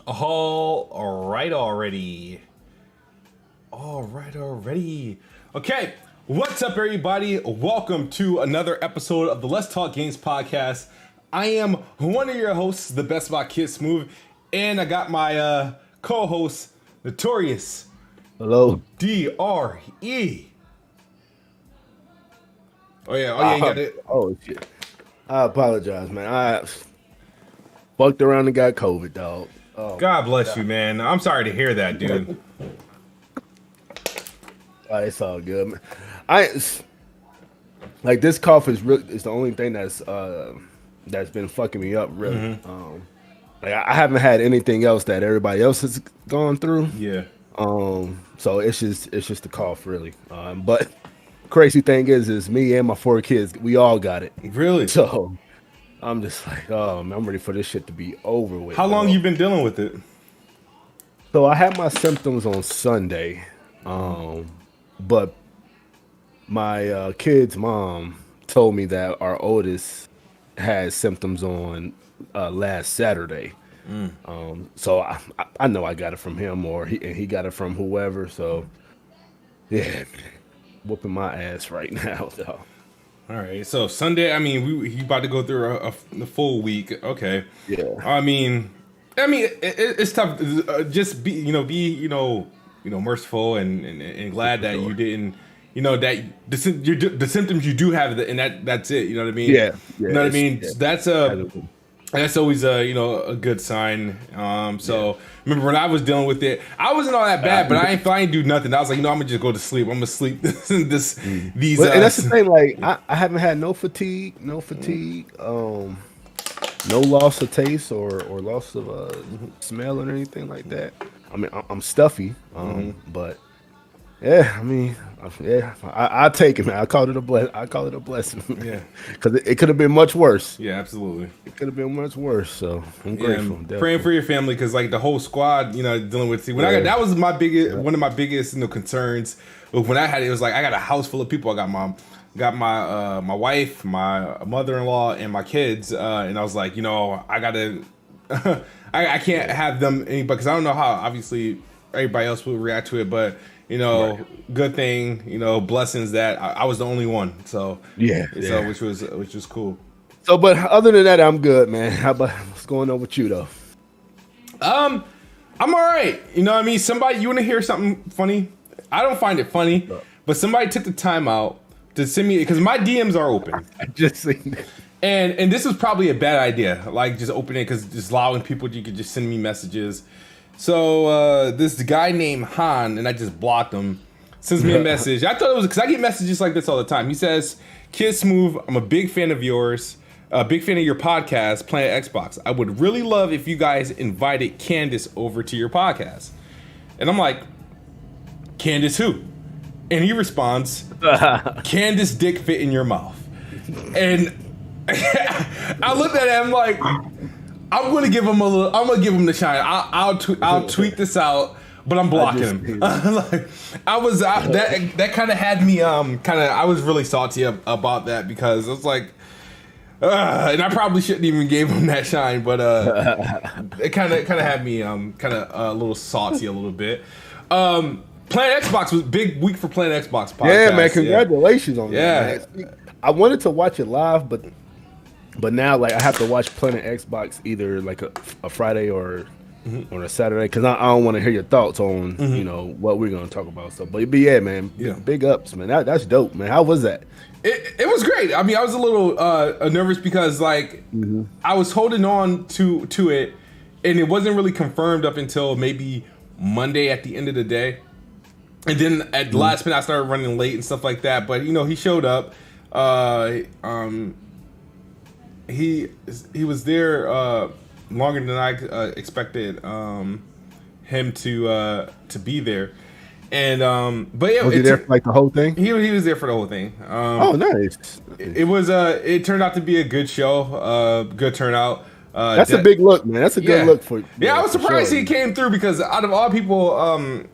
All right already. Okay, what's up, everybody? Welcome to another episode of the Let's Talk Games podcast. I am one of your hosts, the Best Spot Kid Smooth, and I got my co-host, Notorious. Hello. DRE. Oh yeah, you got it. Oh shit. I apologize, man. I fucked around and got COVID, dog. Oh, God bless you, man. I'm sorry to hear that, dude. It's all good, man. Like this cough is the only thing that's been fucking me up, really. Mm-hmm. Like I haven't had anything else that everybody else has gone through. Yeah. So it's just the cough, really. But crazy thing is me and my 4 kids, we all got it. Really? So I'm just like, oh, man, I'm ready for this shit to be over with. How long you been dealing with it? So I had my symptoms on Sunday, but my kid's mom told me that our oldest had symptoms on last Saturday. So I know I got it from him, or he got it from whoever. So yeah, whooping my ass right now, though. All right, so Sunday. I mean, he about to go through the full week. Okay. Yeah. I mean, it's tough. Just be merciful and glad that you didn't. You know that the symptoms you do have, and that's it. You know what I mean? Yeah. You know what I mean? Yeah. That's always a good sign. Remember when I was dealing with it, I wasn't all that bad, but I ain't do nothing. I was like, I'm gonna just go to sleep. I'm gonna sleep. And that's the thing. Like I haven't had no fatigue, no loss of taste or loss of smell or anything like that. I mean, I'm stuffy, but yeah, I mean, I take it, man. I call it a blessing. Yeah, because it could have been much worse. Yeah, absolutely. It could have been much worse. So I'm grateful. Praying for your family, because like the whole squad, dealing with. That was my biggest, one of my biggest, concerns. When I had it, was like I got a house full of people. I got my wife, my mother-in-law, and my kids, and I was like, I gotta, I can't have them because I don't know how obviously everybody else will react to it, but. Right. Good thing, blessings that I was the only one. So so which was cool. So, but other than that, I'm good, man. How about what's going on with you though? I'm all right. You know what I mean? Somebody, you want to hear something funny? I don't find it funny, but somebody took the time out to send me, because my DMs are open. I just seen it. And this was probably a bad idea, like just opening it, because just allowing people, you could just send me messages. So this guy named Han, and I just blocked him, sends me a message. I thought it was because I get messages like this all the time. He says, "Kid Smooth, I'm a big fan of yours, a big fan of your podcast, Planet Xbox. I would really love if you guys invited Candace over to your podcast." And I'm like, "Candace who?" And he responds, "Candace dick fit in your mouth." And I looked at him like, I'm gonna give him the shine. I'll tweet this out, but I'm blocking him. That kind of had me I was really salty about that, because it was like, and I probably shouldn't even gave him that shine, but it kind of had me a little salty a little bit. Planet Xbox was a big week for Planet Xbox podcast. Yeah, man, congratulations on that. Man. I wanted to watch it live, but now, like, I have to watch Planet Xbox either like a Friday or on a Saturday, because I don't want to hear your thoughts on what we're gonna talk about. So, but yeah, man, big ups, man. That's dope, man. How was that? It was great. I mean, I was a little nervous because like I was holding on to it, and it wasn't really confirmed up until maybe Monday at the end of the day, and then at the last minute I started running late and stuff like that. But he showed up. He was there longer than I expected him to be there, and but yeah, was he there for like the whole thing? He was there for the whole thing. Oh, nice. It turned out to be a good show, good turnout. That's a big look, man. That's a good look for you. Yeah, I was surprised he came through, because out of all people,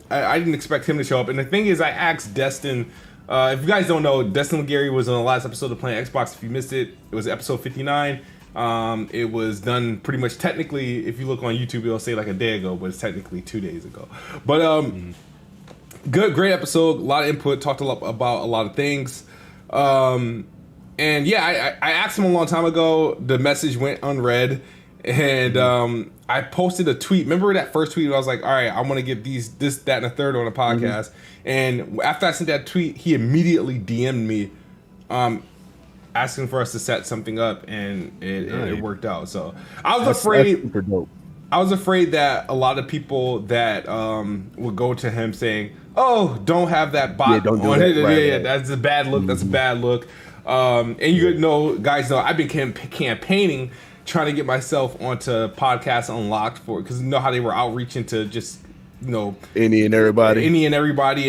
I didn't expect him to show up. And the thing is, I asked Destin. If you guys don't know, Destin Legary was on the last episode of Playing Xbox. If you missed it, it was episode 59. It was done pretty much technically. If you look on YouTube, it'll say like a day ago, but it's technically 2 days ago. But great episode. A lot of input. Talked a lot about a lot of things. And yeah, I asked him a long time ago. The message went unread, and I posted a tweet. Remember that first tweet? I was like, all right, I want to get this, that, and a third on a podcast. And after I sent that tweet, he immediately DM'd me, asking for us to set something up, and it worked out. So I was afraid. Super dope. I was afraid that a lot of people that would go to him saying, "Oh, don't have that bot on it. Yeah, that's a bad look. That's a bad look." And you know, guys know I've been campaigning, trying to get myself onto Podcasts Unlocked for, because you know how they were outreaching to just, you know, any and everybody,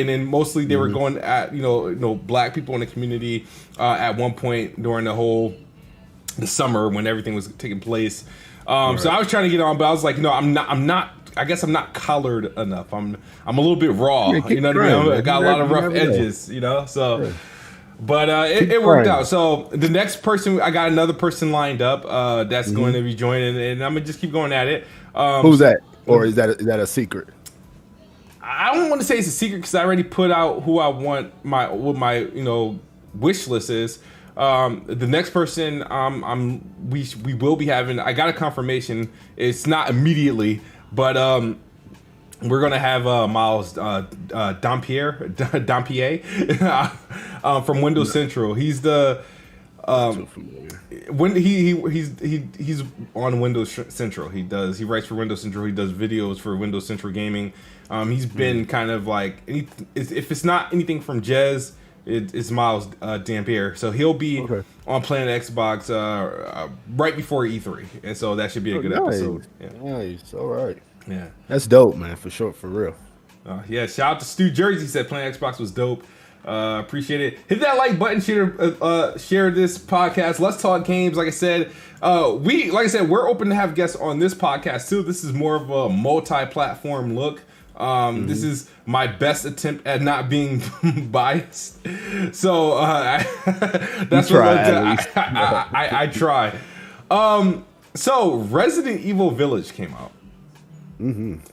and then mostly they were going at you know black people in the community at one point during the summer when everything was taking place. So I was trying to get on, but I was like, no, I'm not. I guess I'm not colored enough. I'm a little bit raw. You know what I mean? I got a lot of rough edges. You know, so. Yeah. But it worked out. So the next person, I got another person lined up that's going to be joining, and I'm gonna just keep going at it. Who's that? Or is that a secret? I don't want to say it's a secret because I already put out who I want what my wish list is. The next person we will be having. I got a confirmation. It's not immediately, but we're gonna have Miles Dampier from Windows Central. He's the when he's on Windows Central. He writes for Windows Central. He does videos for Windows Central Gaming. He's been kind of like if it's not anything from Jez, it's Miles Dampier. So he'll be on Planet Xbox right before E3, and so that should be a good episode. Yeah. Nice, all right. Yeah, that's dope, man. For sure, for real. Yeah, shout out to Stu Jersey. He said Planet Xbox was dope. Appreciate it. Hit that like button. Share this podcast. Let's talk games. Like I said, we're open to have guests on this podcast too. This is more of a multi-platform look. This is my best attempt at not being biased. So that's what I try. So Resident Evil Village came out.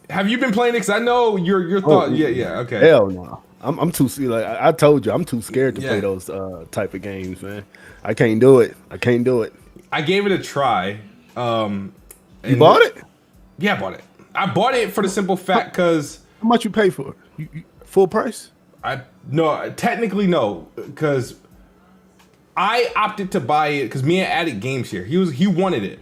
Have you been playing it? Because I know your thought. Yeah. Okay. Hell no. I'm too like I told you. I'm too scared to play those type of games, man. I can't do it. I gave it a try. You bought it? Yeah, I bought it. I bought it for the simple fact because how much you pay for it? Full price? Technically no, because I opted to buy it because me and Addict game share. He wanted it.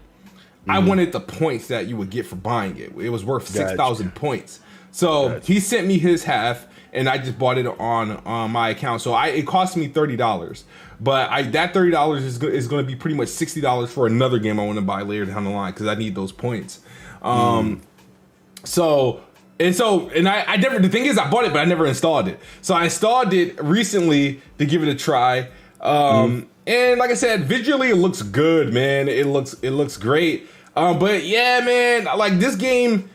I wanted the points that you would get for buying it. It was worth 6,000 points. So he sent me his half, and I just bought it on my account. So it cost me $30, but that $30 is going to be pretty much $60 for another game I want to buy later down the line because I need those points. So I never. The thing is, I bought it, but I never installed it. So I installed it recently to give it a try. And like I said, visually it looks good, man. It looks great. But yeah, man, like this game,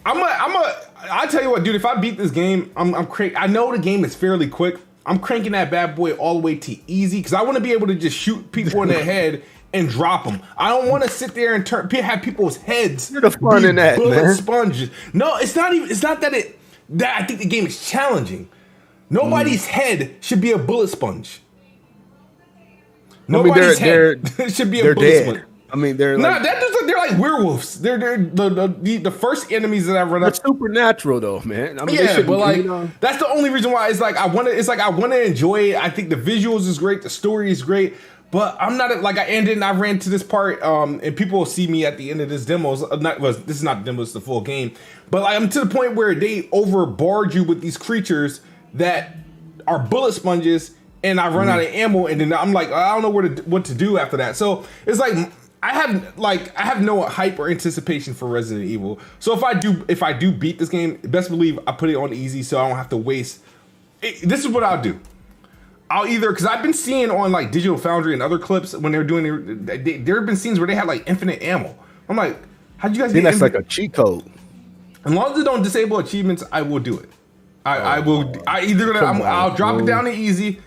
I tell you what, dude. If I beat this game, I know the game is fairly quick. I'm cranking that bad boy all the way to easy because I want to be able to just shoot people in the head and drop them. I don't want to sit there and have people's heads. You're the fun in that, bullet man. Sponges. No, it's not even. It's not that I think the game is challenging. Nobody's head should be a bullet sponge. Nobody's head should be a bullet sponge. I mean, they're like, they're like werewolves. They're the first enemies that I run up. They're supernatural though, man. I mean, but like that's the only reason why I want to enjoy it. I think the visuals is great, the story is great, but I'm not like I ran to this part, and people will see me at the end of this demo. This is not the demo, it's the full game. But like, I'm to the point where they overboard you with these creatures that are bullet sponges, and I run out of ammo, and then I'm like, I don't know what to do after that. So it's like I have no hype or anticipation for Resident Evil. So if I do beat this game, best believe I put it on easy so I don't have to waste. This is what I'll do. I'll either, because I've been seeing on like Digital Foundry and other clips when they're doing there have been scenes where they had like infinite ammo. I'm like, how'd you guys get that's like a cheat code. As long as they don't disable achievements, I will do it. I'll drop it down to easy.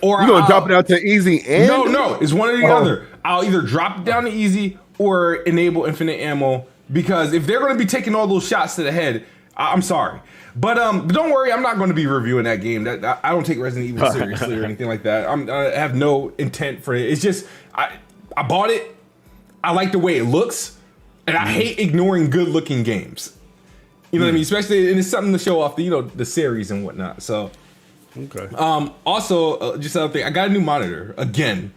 or you gonna drop it down to easy and no, it's one or the other. I'll either drop it down to easy or enable infinite ammo, because if they're gonna be taking all those shots to the head, I'm sorry. But don't worry, I'm not going to be reviewing that game. That I don't take Resident Evil seriously or anything like that. I have no intent for it. It's just I bought it. I like the way it looks, and I hate ignoring good-looking games. You know what I mean? Especially, and it's something to show off the series and whatnot. So, okay. Also, just another thing, I got a new monitor again.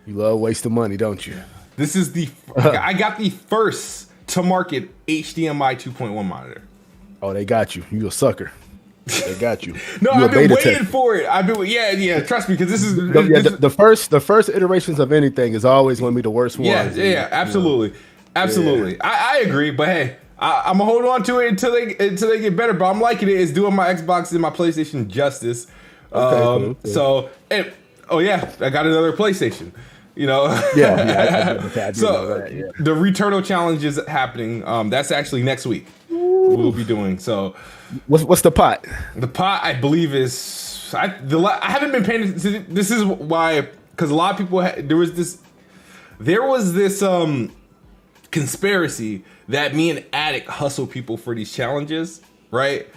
You love wasting money, don't you? This is I got the first to market HDMI 2.1 monitor. Oh, they got you. You a sucker. They got you. No, you I've been waiting for it. Yeah. Trust me, because this is the first iterations of anything is always going to be the worst one. Yeah, absolutely. Yeah. I agree, but hey, I'm gonna hold on to it until they get better. But I'm liking it. It's doing my Xbox and my PlayStation justice. Okay. So, I got another PlayStation. I so know that, yeah. The Returnal challenge is happening. That's actually next week. We'll be doing so. What's the pot? The pot, I believe, is I haven't been paying attention. This is why, because a lot of people there was this conspiracy that me and Addict hustle people for these challenges, right?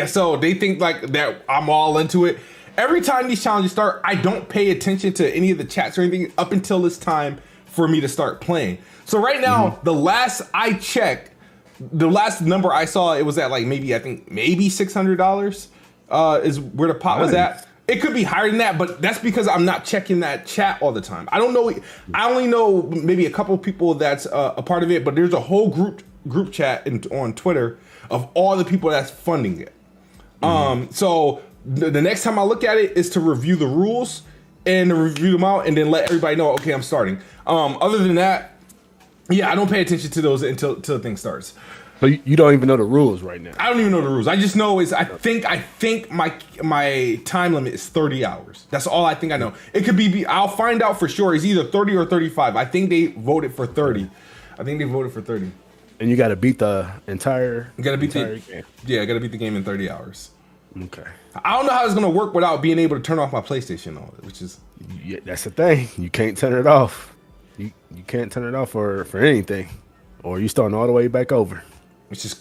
So they think like that I'm all into it. Every time these challenges start, I don't pay attention to any of the chats or anything up until it's time for me to start playing. So right now, the last I checked, the last number I saw, it was at like maybe $600 is where the pot was at. It could be higher than that, but that's because I'm not checking that chat all the time. I don't know. I only know maybe a couple of people that's a part of it, but there's a whole group chat on Twitter of all the people that's funding it. So the next time I look at it is to review the rules and to review them out and then let everybody know, okay, I'm starting. Other than that, I don't pay attention to those until the thing starts. So you don't even know the rules right now. I don't even know the rules. I just know I think my time limit is 30 hours. That's all I think I know. It could be I'll find out for sure. It's either 30 or 35. I think they voted for 30. And you got to beat the entire. You got to beat the game. Yeah, I got to beat the game in 30 hours. Okay. I don't know how it's gonna work without being able to turn off my PlayStation on it, which is that's the thing. You can't turn it off. You can't turn it off for anything, or you starting all the way back over. Which is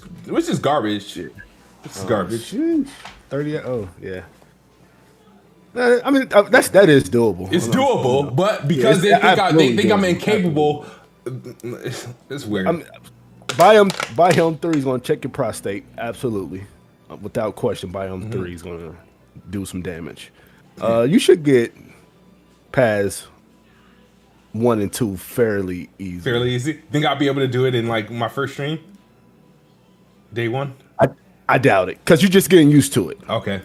garbage. It's garbage. 30. Oh yeah. I mean that is doable. It's doable, but because they think I'm incapable, it's weird. Biome 3 is gonna check your prostate. Absolutely, without question. Biome 3 is gonna do some damage. You should get past 1 and 2 fairly easy. Think I'll be able to do it in like my first stream? Day one? I doubt it, because you're just getting used to it. Okay.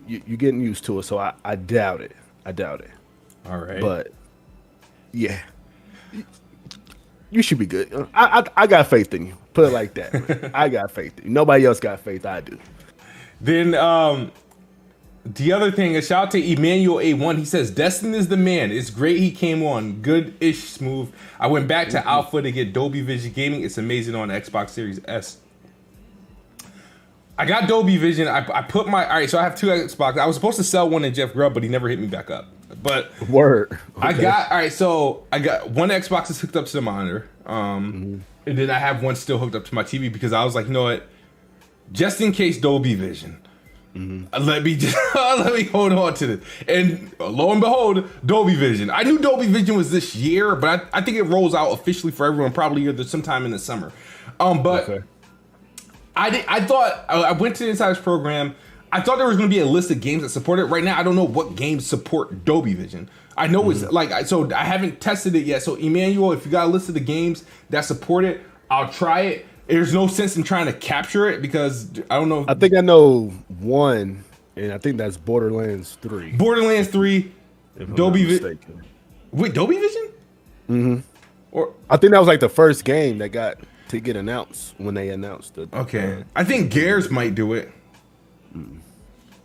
You're getting used to it, so I doubt it. All right. But yeah, you should be good. I got faith in you. Put it like that. I got faith in you. Nobody else got faith. I do. Then the other thing, a shout out to Emmanuel A1. He says, Destin is the man. It's great he came on. Good-ish smooth. I went back to Alpha to get Dolby Vision Gaming. It's amazing on the Xbox Series S. I got Dolby Vision. I put my... All right, so I have 2 Xbox. I was supposed to sell one to Jeff Grubb, but he never hit me back up. But... Word. Okay. I got... All right, so I got one Xbox is hooked up to the monitor. And then I have one still hooked up to my TV because I was like, you know what? Just in case Dolby Vision... let me hold on to this. And lo and behold, Dolby Vision. I knew Dolby Vision was this year, but I think it rolls out officially for everyone probably either sometime in the summer. I thought I went to the Insider's program. I thought there was going to be a list of games that support it. Right now, I don't know what games support Dolby Vision. I know it's like, so I haven't tested it yet. So Emmanuel, if you got a list of the games that support it, I'll try it. There's no sense in trying to capture it because I don't know. I think I know one, and I think that's Borderlands 3. Borderlands 3, Dolby Vision. Wait, Dolby Vision? Mm-hmm. Or I think that was like the first game that got to get announced when they announced it. Okay. I think Gears might do it.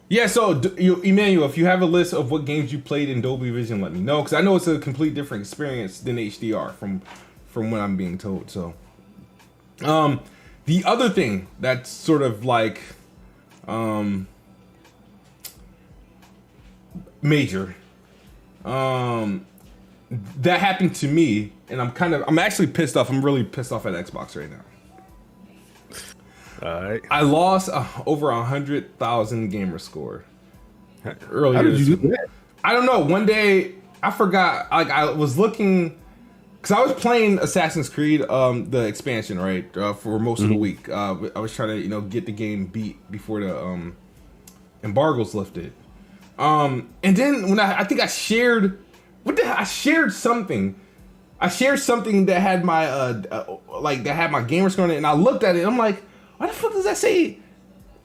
Yeah, so Emmanuel, if you have a list of what games you played in Dolby Vision, let me know because I know it's a complete different experience than HDR from what I'm being told. So, the other thing that's sort of like, major. That happened to me, and I'm actually pissed off. I'm really pissed off at Xbox right now. All right. I lost over 100,000 gamer score earlier. How did you do that? I don't know. One day I forgot. Like I was looking because I was playing Assassin's Creed, the expansion, right, for most of the week. I was trying to get the game beat before the embargo's lifted. And then when I think I shared. I shared something. I shared something that had my that had my gamer score on it, and I looked at it. And I'm like, why the fuck does that say?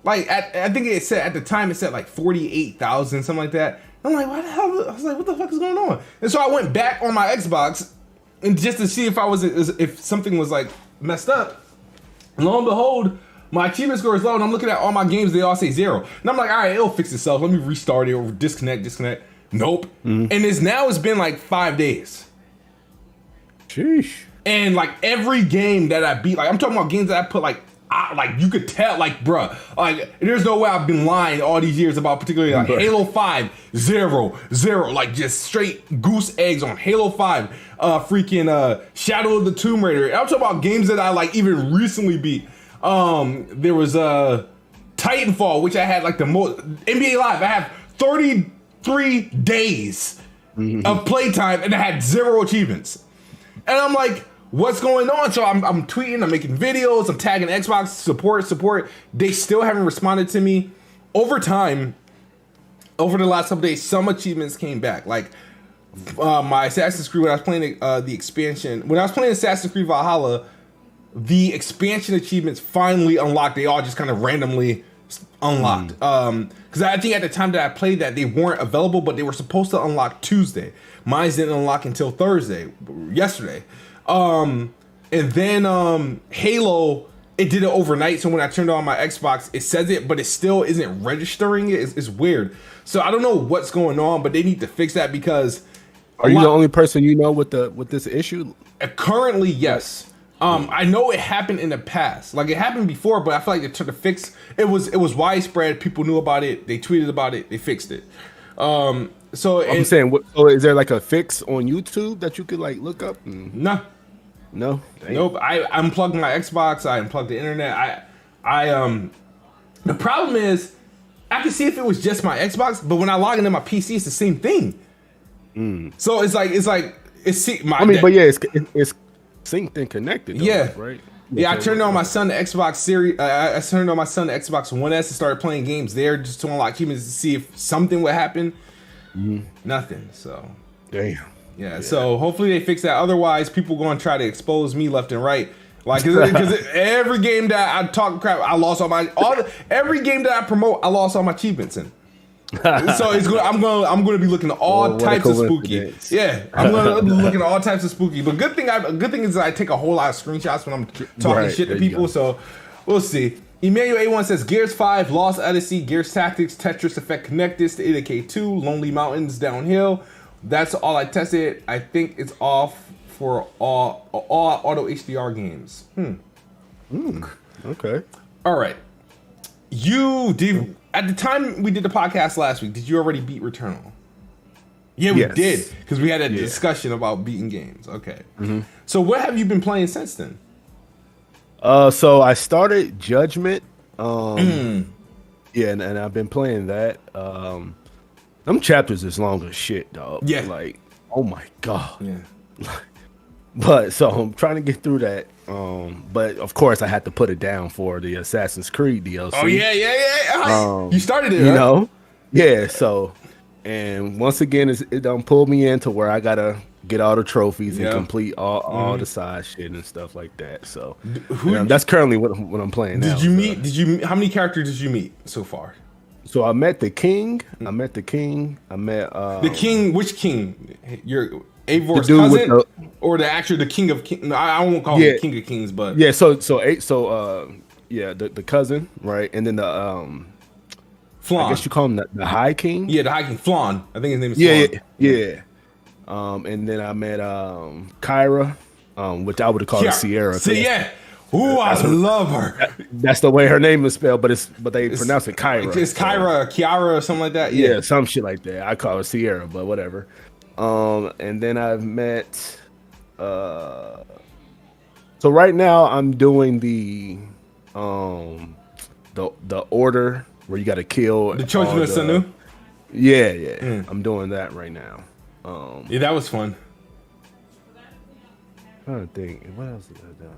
Like, I think it said at the time it said like 48,000, something like that. And I'm like, why the hell? I was like, what the fuck is going on? And so I went back on my Xbox and just to see if something was like messed up. And lo and behold, my achievement score is low, and I'm looking at all my games. They all say 0, and I'm like, all right, it'll fix itself. Let me restart it or disconnect. Nope. And it's been like 5 days. Sheesh. And like every game that I beat, like I'm talking about games that I put like you could tell, like, bruh, like there's no way I've been lying all these years about particularly like Halo 5, 0, like just straight goose eggs on Halo 5, freaking Shadow of the Tomb Raider. I'm talking about games that I like even recently beat. There was Titanfall, which I had like the most NBA Live. I have 33 days of playtime, and I had 0 achievements. And I'm like, what's going on? So I'm tweeting, I'm making videos, I'm tagging Xbox support. They still haven't responded to me. Over time, over the last couple days, some achievements came back. Like my Assassin's Creed, when I was playing the expansion, when I was playing Assassin's Creed Valhalla, the expansion achievements finally unlocked. They all just kind of randomly unlocked. Because I think at the time that I played that, they weren't available, but they were supposed to unlock Tuesday. Mine didn't unlock until yesterday. And then Halo, it did it overnight. So when I turned on my Xbox, it says it, but it still isn't registering it. It's weird. So I don't know what's going on, but they need to fix that because. Are you the only person you know with this issue? Currently, yes. I know it happened in the past. Like it happened before, but I feel like they took the fix. It was widespread. People knew about it. They tweeted about it. They fixed it. So I'm saying, so is there like a fix on YouTube that you could like look up? No. Damn. Nope. I unplugged my Xbox. I unplugged the internet. The problem is, I can see if it was just my Xbox, but when I log into my PC, it's the same thing. So it's but yeah, it's synced and connected. Though, yeah. Right. Yeah, I turned on my son the Xbox Series. I turned on my son the Xbox One S and started playing games there just to unlock humans to see if something would happen. Nothing. So. Damn. Yeah. So hopefully they fix that. Otherwise, people going to try to expose me left and right. Like, because every game that I talk crap, I lost every game that I promote, I lost all my achievements in. So it's good. I'm gonna be looking at all types of spooky. Yeah, I'm gonna be looking at all types of spooky. But good thing is that I take a whole lot of screenshots when I'm talking shit to people. So we'll see. Emmanuel A1 says Gears 5, Lost Odyssey, Gears Tactics, Tetris Effect Connectus, the 8K2, Lonely Mountains, Downhill. That's all I tested. I think it's off for all auto HDR games. Okay. All right. You did. At the time we did the podcast last week, did you already beat Returnal? Yeah, we did, because we had a discussion about beating games. Okay. So what have you been playing since then? So I started Judgment. Yeah, and I've been playing that. Them chapters is long as shit, dog. Yeah. Like, oh my God. Yeah. But so I'm trying to get through that. But of course I had to put it down for the Assassin's Creed DLC. Oh yeah. You started it, you right? know? Yeah, so and once again it done pulled me into where I gotta get all the trophies and complete all the side shit and stuff like that. So that's currently what I'm playing now. How many characters did you meet so far? So I met the king. I met the king. Which king? Avor's cousin, or the king of kings? I won't call him the king of kings, but yeah. The cousin, right, and then the Flan. I guess you call him the High King. Yeah, the High King Flan. I think his name is Flan. Yeah. And then I met Kyra, which I would have called Sierra. So yeah, Ooh, I love her. That's the way her name is spelled, but they pronounce it Kyra. It's Kyra, Kiara, or something like that. Yeah, some shit like that. I call her Sierra, but whatever. And then I've met. So right now I'm doing the order where you got to kill the Children of Sanu. Yeah. I'm doing that right now. Yeah, that was fun. I don't think what else did I do?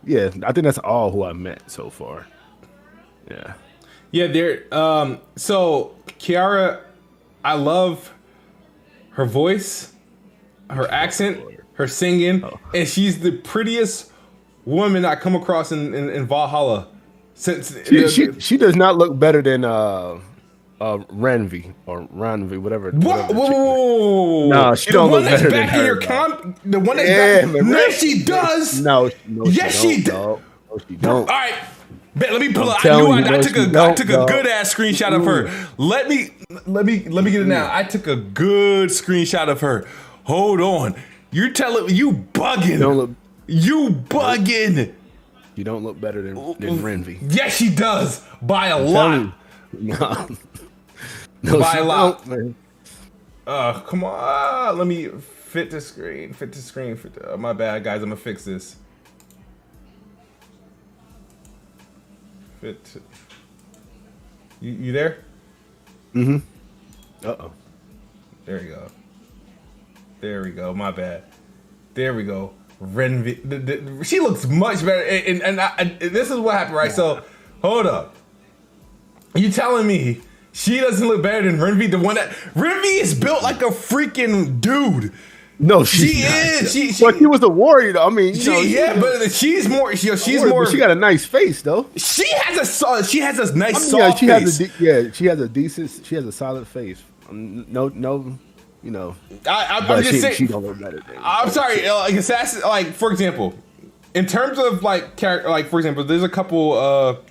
Yeah, I think that's all who I met so far. Yeah, there. So Kiara, I love her voice, her accent, her singing, and she's the prettiest woman I come across in Valhalla. Since she does not look better than Ranvi or Ranvi, whatever. Whoa! No, she don't look better than her. The one that's back. No, she does. No, yes, she does. No, she don't. All right. Let me pull up. I took a good ass screenshot of her. Let me get it now. I took a good screenshot of her. Hold on. You're telling you bugging. You bugging. You don't look better than Renvy. Yes, she does by a lot. No, by a lot. Come on. Let me fit the screen. My bad, guys. I'm gonna fix this. You there? Mm-hmm. Uh-oh. There we go. My bad. There we go. Renvi. She looks much better. And this is what happened, right? So, hold up. You telling me she doesn't look better than Renvi? The one that Renvi is built like a freaking dude. No, she is. She was a warrior, though. I mean, but she's more. She's more. But she got a nice face, though. She has a nice soft face. She has a decent. She has a solid face. No, you know. I'm just saying. She don't look better. I'm sorry. Assassin. Like for example, in terms of like character. Like for example, there's a couple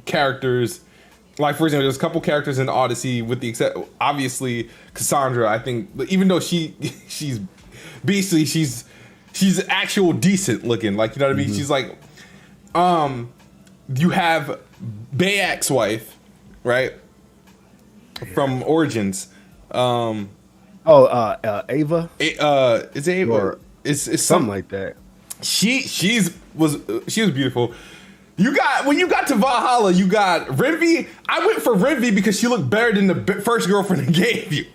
characters. Like for example, there's a couple characters in Odyssey with the except obviously Cassandra. I think, even though she's beastly, she's actual decent looking. Like you know what I mean. She's like, you have Bayak's wife, right? From Origins. Ava. Is it Ava? Or it's something like that. She was beautiful. When you got to Valhalla, you got Renvi. I went for Renvi because she looked better than the first girlfriend they gave you.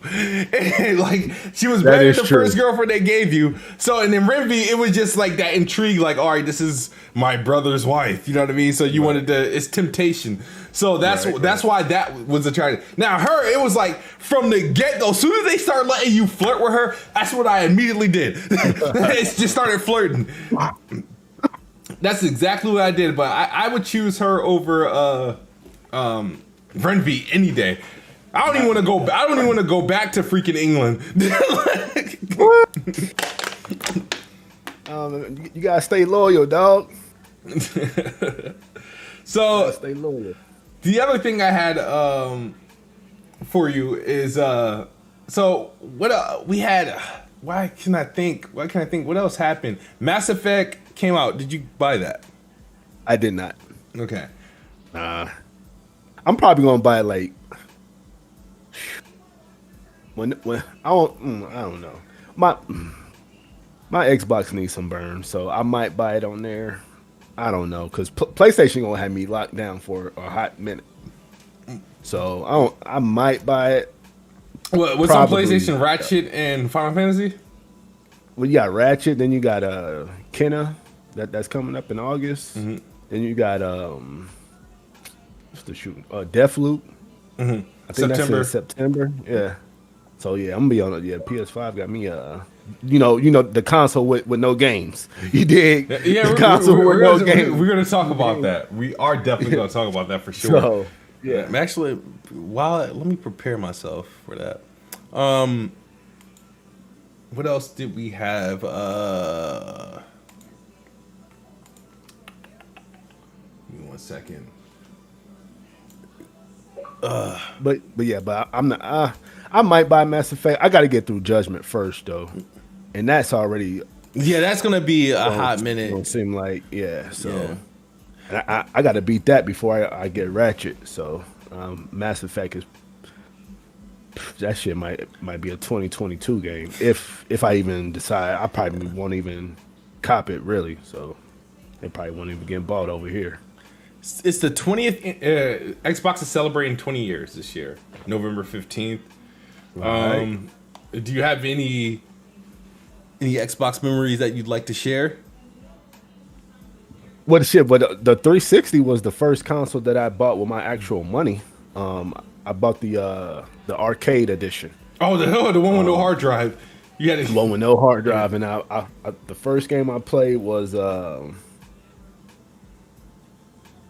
And, like she was better than the first girlfriend they gave you. So and then Renvi, it was just like that intrigue. Like, all right, this is my brother's wife. You know what I mean? So you wanted to. It's temptation. So that's why that was attractive. Now her, it was like from the get go. As soon as they start letting you flirt with her, that's what I immediately did. It just started flirting. That's exactly what I did, but I would choose her over Renvi any day. I don't even want to go back to freaking England. You gotta stay loyal, dog. So stay loyal. The other thing I had for you is so what we had. Why can I think? What else happened? Mass Effect came out. Did you buy that? I did not. Okay. I'm probably gonna buy it like when I don't know. My Xbox needs some burn, so I might buy it on there. I don't know because PlayStation gonna have me locked down for a hot minute. So I might buy it. What's on PlayStation? Ratchet and Final Fantasy? Well, you got Ratchet, then you got Kenna that's coming up in August. Mm-hmm. Then you got what's the shoot? Deathloop. Mm-hmm. I think that's in September. Yeah. So yeah, I'm gonna be on it. Yeah, PS5 got me you know the console with no games. You dig? Yeah, the console with no games. We're gonna talk about that. We are definitely gonna talk about that for sure. So, yeah. Actually, let me prepare myself for that. What else did we have? Give me 1 second. But I'm not. I might buy Mass Effect. I got to get through Judgment first though, and that's already Yeah, that's gonna be a hot minute. Don't seem like So I got to beat that before I get Ratchet. So Mass Effect is that shit might be a 2022 game if I even decide. I probably won't even cop it really. So it probably won't even get bought over here. It's the 20th. Xbox is celebrating 20 years this year, November 15th. Right. Do you have any Xbox memories that you'd like to share? What shit? But the 360 was the first console that I bought with my actual money. I bought the arcade edition. Oh, the one with no hard drive. You had the one with no hard drive, and I the first game I played was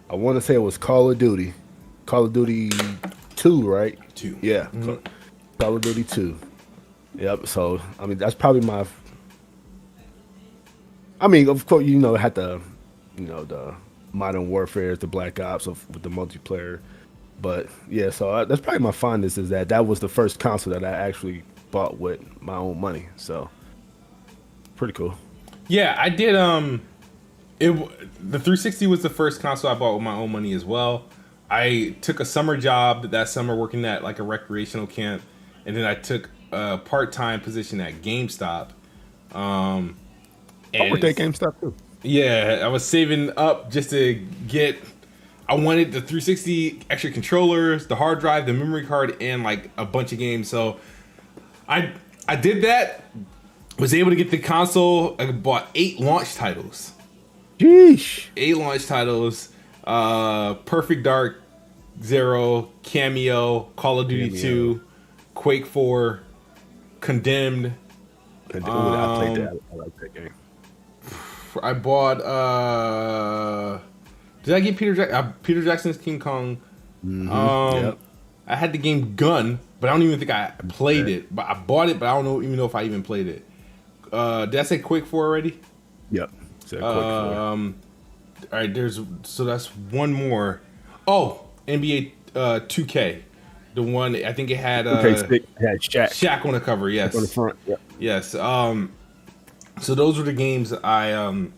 I want to say it was Call of Duty 2, right? 2. Yeah. Mm-hmm. Call of Duty 2. Yep. So, I mean, that's probably my... I mean, of course, it had the Modern Warfare, the Black Ops with the multiplayer. But, yeah, so that's probably my fondness is that was the first console that I actually bought with my own money. So, pretty cool. Yeah, I did... The 360 was the first console I bought with my own money as well. I took a summer job that summer working at like a recreational camp, and then I took a part-time position at GameStop. I worked at GameStop too. Yeah, I was saving up just to get. I wanted the 360 extra controllers, the hard drive, the memory card, and like a bunch of games. So I did that. Was able to get the console. I bought 8 launch titles. Sheesh. 8 launch titles. Perfect Dark, Zero, Cameo, Call of Duty 2, Quake 4, Condemned. I played that. I like that game. I bought. Did I get Peter Jackson's King Kong? Mm-hmm. Yep. I had the game Gun, but I don't even think I played it. But I bought it, but I don't even know if I even played it. Did I say Quake 4 already? Yep. All right, that's one more. Oh, NBA 2K, the one I think it had had Shaq on the cover. Yes, on the front. Yep. Yes. So those were the games I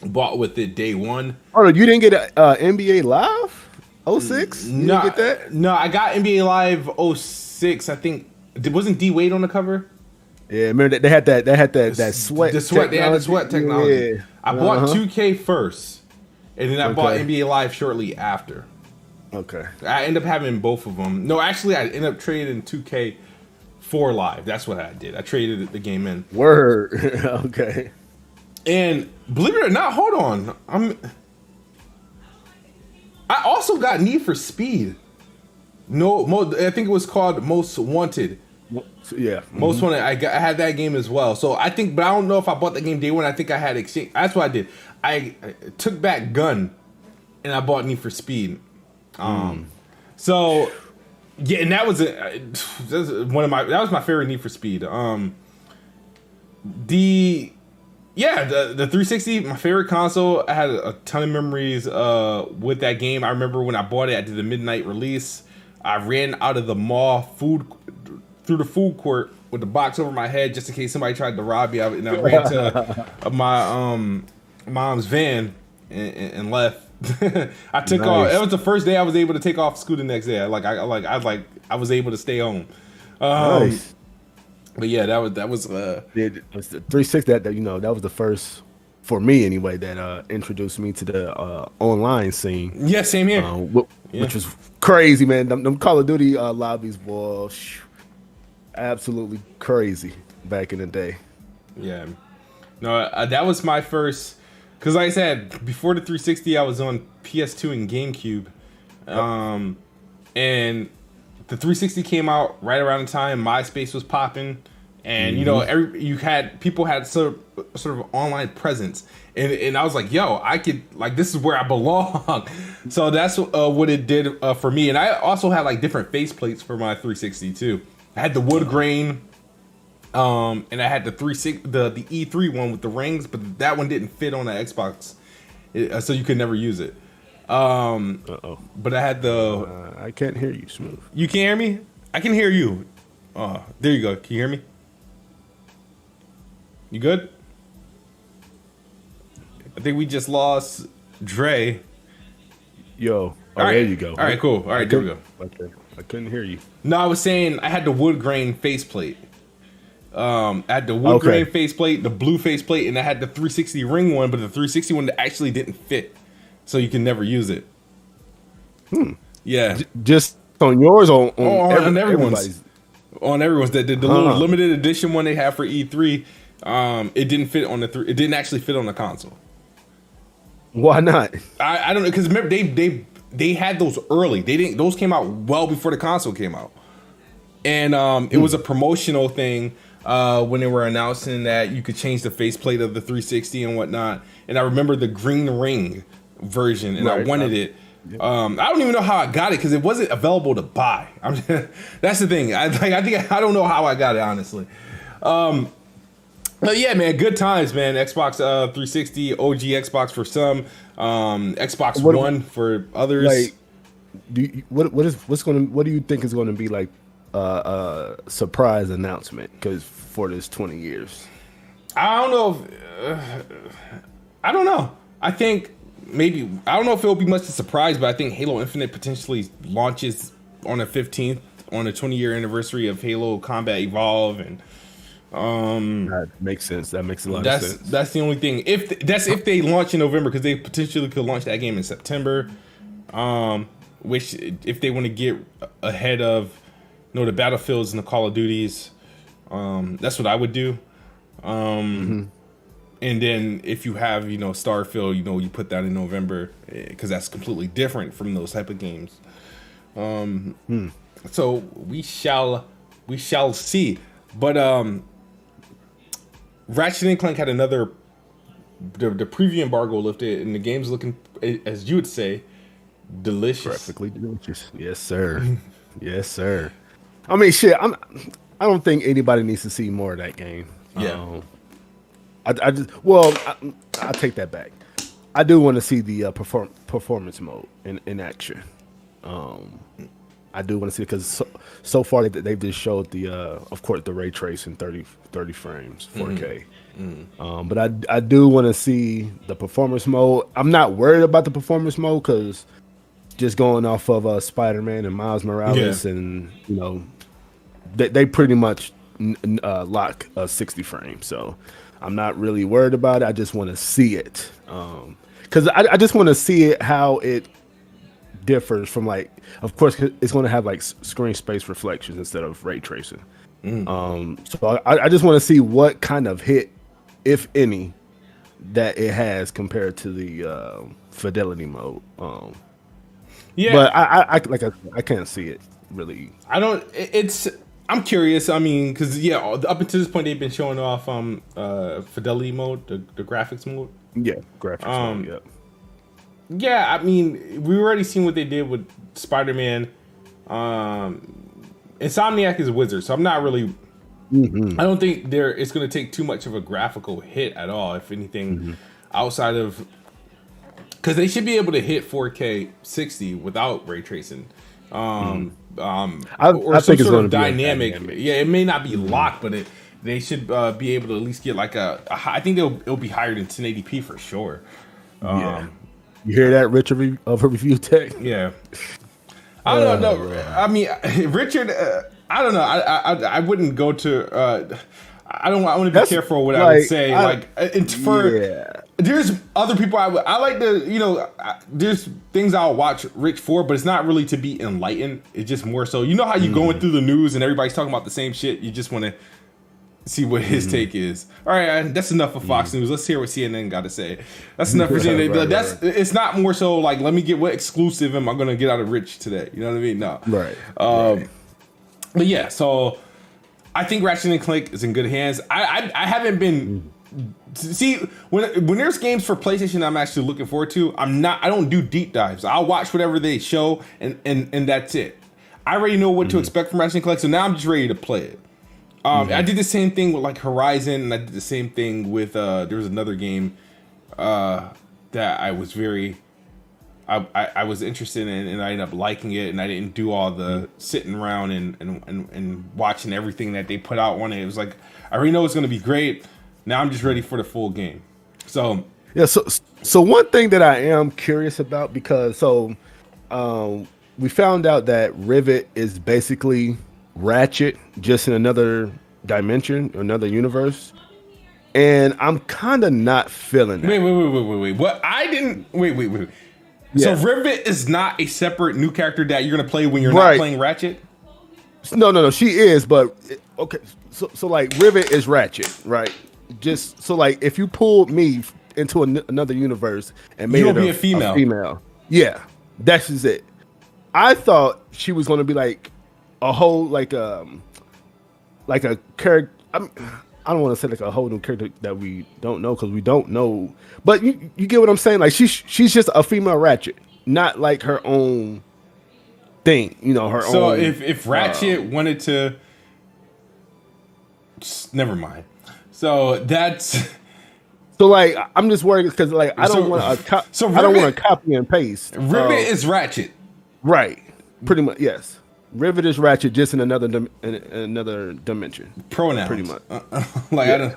bought with it day one. Oh, you didn't get NBA Live 06? You didn't get that? No, I got NBA Live 06. I think wasn't D Wade on the cover. Yeah, remember they had that sweat. The sweat. They had the sweat technology. Yeah. I bought 2K first, and then I bought NBA Live shortly after. Okay. I ended up having both of them. No, actually, I ended up trading 2K for Live. That's what I did. I traded the game in. Word. Okay. And believe it or not, hold on. I also got Need for Speed. I think it was called Most Wanted. Yeah, Most Wanted. I had that game as well. So I think, but I don't know if I bought the game day one. I think I had exchange. That's what I did. I took back Gun, and I bought Need for Speed. So yeah, and that was my favorite Need for Speed. The 360, my favorite console. I had a ton of memories with that game. I remember when I bought it, I did the midnight release. I ran out of the mall through the food court with the box over my head just in case somebody tried to rob me. And I ran to my mom's van and left. I took off. It was the first day I was able to take off school the next day. I was able to stay home. Nice. But yeah, that was it was the 360 that was the first for me anyway that introduced me to the online scene. Yeah, same here. Which was crazy, man. Them Call of Duty lobbies was absolutely crazy back in the day. Yeah. No, that was my first. Because like I said, before the 360, I was on PS2 and GameCube. And the 360 came out right around the time MySpace was popping. And, people had sort of online presence. And I was like, yo, I could, this is where I belong. So that's what it did for me. And I also had, different faceplates for my 360, too. I had the wood grain. And I had the E3 one with the rings, but that one didn't fit on the Xbox, so you could never use it. But I had the. I can't hear you, Smooth. You can hear me? I can hear you. There you go. Can you hear me? You good? think we just lost Dre. Yo. Oh, right. There you go. All right, cool. All right, there we go. Okay. I couldn't hear you. No, I was saying I had the wood grain faceplate. I had the wood grain faceplate, the blue faceplate, and I had the 360 ring one, but the 360 one actually didn't fit, so you can never use it. Yeah. Just on yours or on everyone's? On everyone's. The little limited edition one they have for E3, it didn't fit on the it didn't actually fit on the console. Why not? I don't know, because remember they had those early. Those came out well before the console came out, and it was a promotional thing when they were announcing that you could change the faceplate of the 360 and whatnot. And I remember the green ring version, and I wanted it. I don't even know how I got it because it wasn't available to buy. That's the thing. I don't know how I got it, honestly. But yeah, man, good times, man. Xbox 360, OG Xbox for some, Xbox One for others. Like, what do you think is going to be like a surprise announcement? Because for this 20 years, I don't know. I don't know. I think maybe I don't know if it'll be much of a surprise, but I think Halo Infinite potentially launches on the 15th, on the 20-year anniversary of Halo Combat Evolve, and that makes sense. That makes a lot of sense. That's the only thing. If they launch in November, because they potentially could launch that game in September, which if they want to get ahead of the Battlefields and the Call of Duties, that's what I would do. And then if you have Starfield, you put that in November because that's completely different from those type of games. So we shall see. But Ratchet and Clank had the preview embargo lifted, and the game's looking, as you would say, delicious. Perfectly delicious. Yes, sir. Yes, sir. I mean, shit. I don't think anybody needs to see more of that game. Yeah. I take that back. I do want to see the performance mode in action. I do want to see it because so far they've just showed of course, the ray tracing 30 frames, 4K. But I do want to see the performance mode. I'm not worried about the performance mode because just going off of Spider-Man and Miles Morales, and they pretty much lock 60 frames. So I'm not really worried about it. I just want to see it because I just want to see it how it differs from, like, of course it's going to have like screen space reflections instead of ray tracing. So I just want to see what kind of hit, if any, that it has compared to the fidelity mode. But I can't see it really. I'm curious. I mean, because up until this point they've been showing off fidelity mode, the graphics mode. Yeah, graphics mode. Yeah. Yeah, I mean, we already seen what they did with Spider-Man. Insomniac is a wizard, so I'm not really. I don't think it's going to take too much of a graphical hit at all. If anything, outside of, because they should be able to hit 4K 60 without ray tracing. I think it's going to be dynamic. Yeah, it may not be locked, but they should be able to at least get like I think it'll be higher than 1080p for sure. You hear that, Richard of Review Tech? Yeah. I don't know. I mean, Richard, I don't know. I wouldn't go to. I want to be careful what I would say. There's other people I like to. There's things I'll watch Rich for, but it's not really to be enlightened. It's just more so. You know how you going through the news and everybody's talking about the same shit. You just want to see what his take is. All right, that's enough of Fox News. Let's hear what CNN got to say. That's enough for CNN. It's not more so like, let me get what exclusive am I going to get out of Rich today. You know what I mean? No. Right. But yeah, so I think Ratchet and Clank is in good hands. I haven't been see when there's games for PlayStation I'm actually looking forward to. I don't do deep dives. I'll watch whatever they show and that's it. I already know what to expect from Ratchet and Clank, so now I'm just ready to play it. I did the same thing with like Horizon, and I did the same thing with there was another game that I was I was interested in, and I ended up liking it, and I didn't do all the sitting around and watching everything that they put out on it. It was like, I already know it's going to be great. Now I'm just ready for the full game. So Yeah, so one thing that I am curious about, because we found out that Rivet is basically Ratchet, just in another dimension, another universe, and I'm kind of not feeling that. Wait. What? I didn't. Wait. Yeah. So Rivet is not a separate new character that you're gonna play when you're not playing Ratchet? No. She is, but okay. So like Rivet is Ratchet, right? Just so like if you pulled me into another universe and made it be a female. Yeah, that's just it. I thought she was gonna be like a whole like a character. I don't want to say like a whole new character that we don't know, because we don't know. But you get what I'm saying? Like she's just a female Ratchet, not like her own thing. You know, her own. So if Ratchet wanted to, never mind. So that's. So like I'm just worried because like I don't want to. I don't want to copy and paste. Rivet is Ratchet, right? Pretty much, yes. Rivet is Ratchet, just in another dimension. Pronouns, pretty much. Yeah.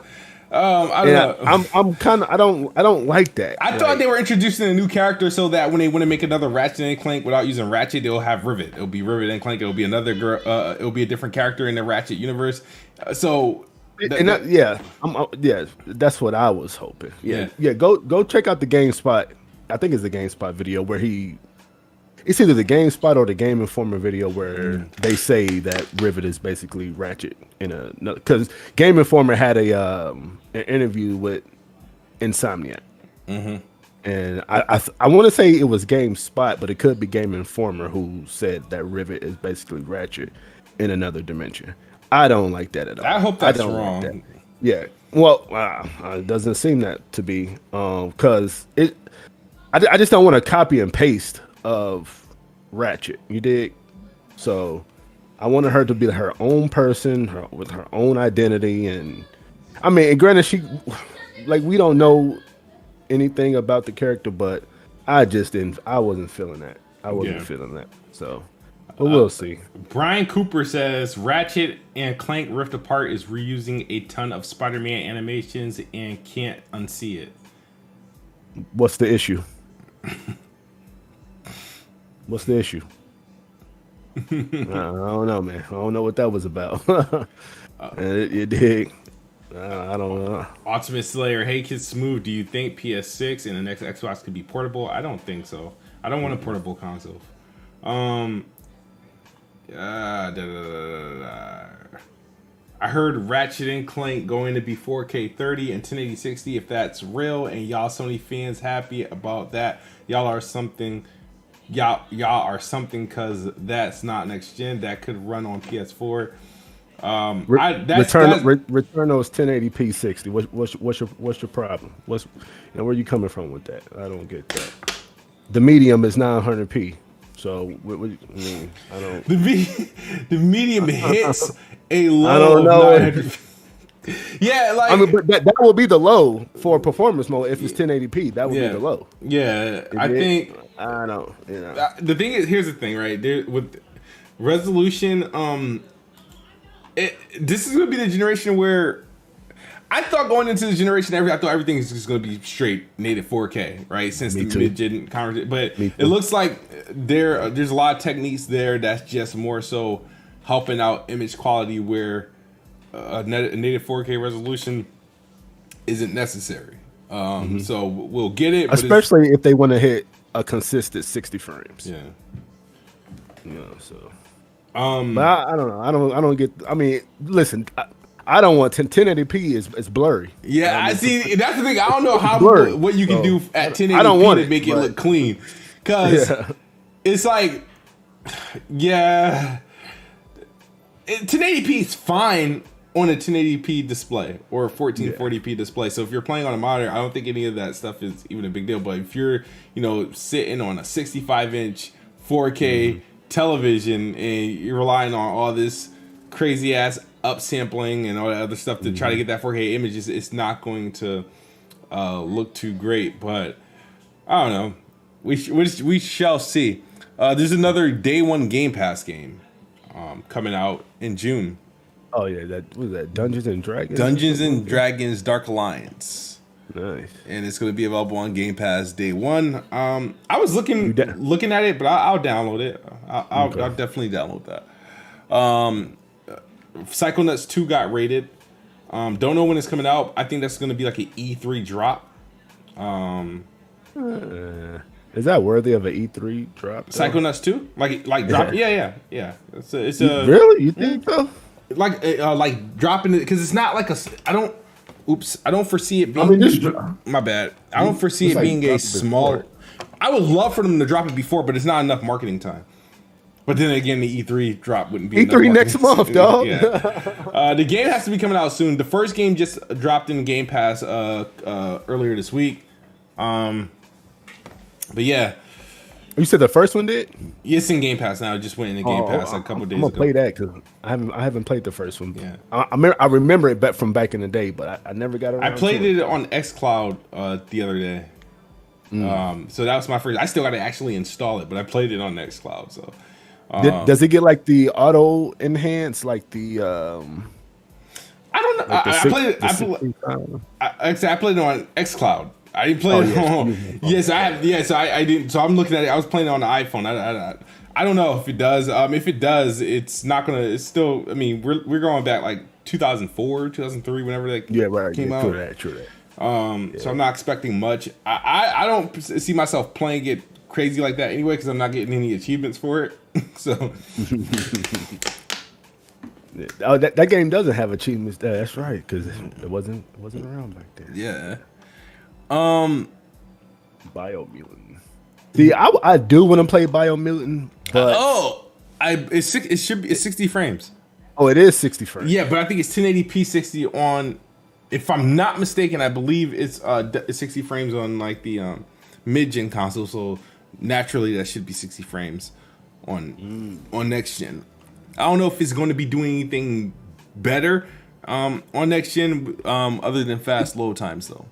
I don't know. I'm kind of. I don't like that. I thought they were introducing a new character so that when they want to make another Ratchet and Clank without using Ratchet, they'll have Rivet. It'll be Rivet and Clank. It'll be another girl. It'll be a different character in the Ratchet universe. Yeah, that's what I was hoping. Yeah. Go check out the GameSpot. I think it's the GameSpot video where it's either the GameSpot or the Game Informer video where they say that Rivet is basically Ratchet because Game Informer had an interview with Insomniac, and I want to say it was GameSpot, but it could be Game Informer who said that Rivet is basically Ratchet in another dimension. I don't like that at all. I hope that's wrong. Like that. Yeah. Well, it doesn't seem that to be, because I just don't want to copy and paste of Ratchet. You dig? So I wanted her to be her own person, with her own identity, and I mean, and granted, we don't know anything about the character, but I wasn't feeling that. I wasn't feeling that. So. But we'll see. Brian Cooper says Ratchet and Clank Rift Apart is reusing a ton of Spider-Man animations and can't unsee it. What's the issue? What's the issue? I don't know, man. I don't know what that was about. It did. I don't know. Ultimate Slayer, hey Kids Smooth, do you think PS6 and the next Xbox could be portable? I don't think so. I don't want a portable console. I heard Ratchet and Clank going to be 4K 30 and 1080 60. If that's real and y'all Sony fans happy about that, y'all are something because that's not next gen. That could run on PS4. Return those 1080p 60. What's your problem? Where are you coming from with that? I don't get that. The medium is 900p. So I don't. The medium hits a low. I don't know. Yeah, like I mean, but that will be the low for performance mode if it's 1080p. That would be the low. Yeah, I think. I don't. The thing is, here's the thing, right? There with resolution. This is gonna be the generation where. I thought going into the generation, I thought everything is just going to be straight native 4K, right? Since the mid-gen conversation, but it looks like there's a lot of techniques there that's just more so helping out image quality, where a native 4K resolution isn't necessary. So we'll get it, but especially if they want to hit a consistent 60 frames. Yeah. So. But I don't know. I don't get. I mean, listen. I don't want 1080p is blurry. Yeah, I see. That's the thing. I don't know what you can do at 1080p to make it look clean, because it's like, 1080p is fine on a 1080p display or a 1440p display. So if you're playing on a monitor, I don't think any of that stuff is even a big deal. But if you're sitting on a 65-inch 4K television and you're relying on all this crazy ass upsampling and all that other stuff to try to get that 4K images, it's not going to look too great. But I don't know. We shall see. There's another day one Game Pass game coming out in June. Oh yeah, what was that? Dungeons and Dragons. Dungeons and Dragons Dark Alliance. Nice. And it's going to be available on Game Pass day one. I was looking at it, but I'll download it. I'll definitely download that. Psychonauts 2 got rated. Don't know when it's coming out. I think that's going to be like an E3 drop. Is that worthy of an E3 drop? Psychonauts 2? Like drop? Yeah. It's a really? You think so? Like dropping it because it's not like I don't foresee it being. My bad. I don't foresee it being a small. I would love for them to drop it before, but it's not enough marketing time. But then again, the E3 drop wouldn't be E3 next month, dog. Yeah. The game has to be coming out soon. The first game just dropped in Game Pass earlier this week. But yeah. You said the first one did? It's in Game Pass now. It just went in Game Pass a couple days ago. I'm gonna play that because I haven't played the first one. Yeah. I remember it from back in the day, but I never got around. I played it on xCloud the other day. So that was my first. I still got to actually install it, but I played it on xCloud. So does it get like the auto enhance, like the? I don't know. Like I played it. I played it on xCloud. I didn't play it on. Yes, I have. Yes, I didn't. So I'm looking at it. I was playing it on the iPhone. I don't know if it does. If it does, it's not gonna. It's still. I mean, we're going back like 2004, 2003, whenever that came out. True that. So I'm not expecting much. I don't see myself playing it crazy like that anyway because I'm not getting any achievements for it. So. Oh, that game doesn't have achievements. That's right, because it wasn't around back then. Yeah. Biomutant. See, I do want to play Biomutant, but it's 60 frames. Oh, it is 60 frames. Yeah, but I think it's 1080p 60 on. If I'm not mistaken, I believe it's 60 frames on like the mid-gen console. So naturally, that should be 60 frames on next gen. I don't know if it's going to be doing anything better on next gen other than fast load times though.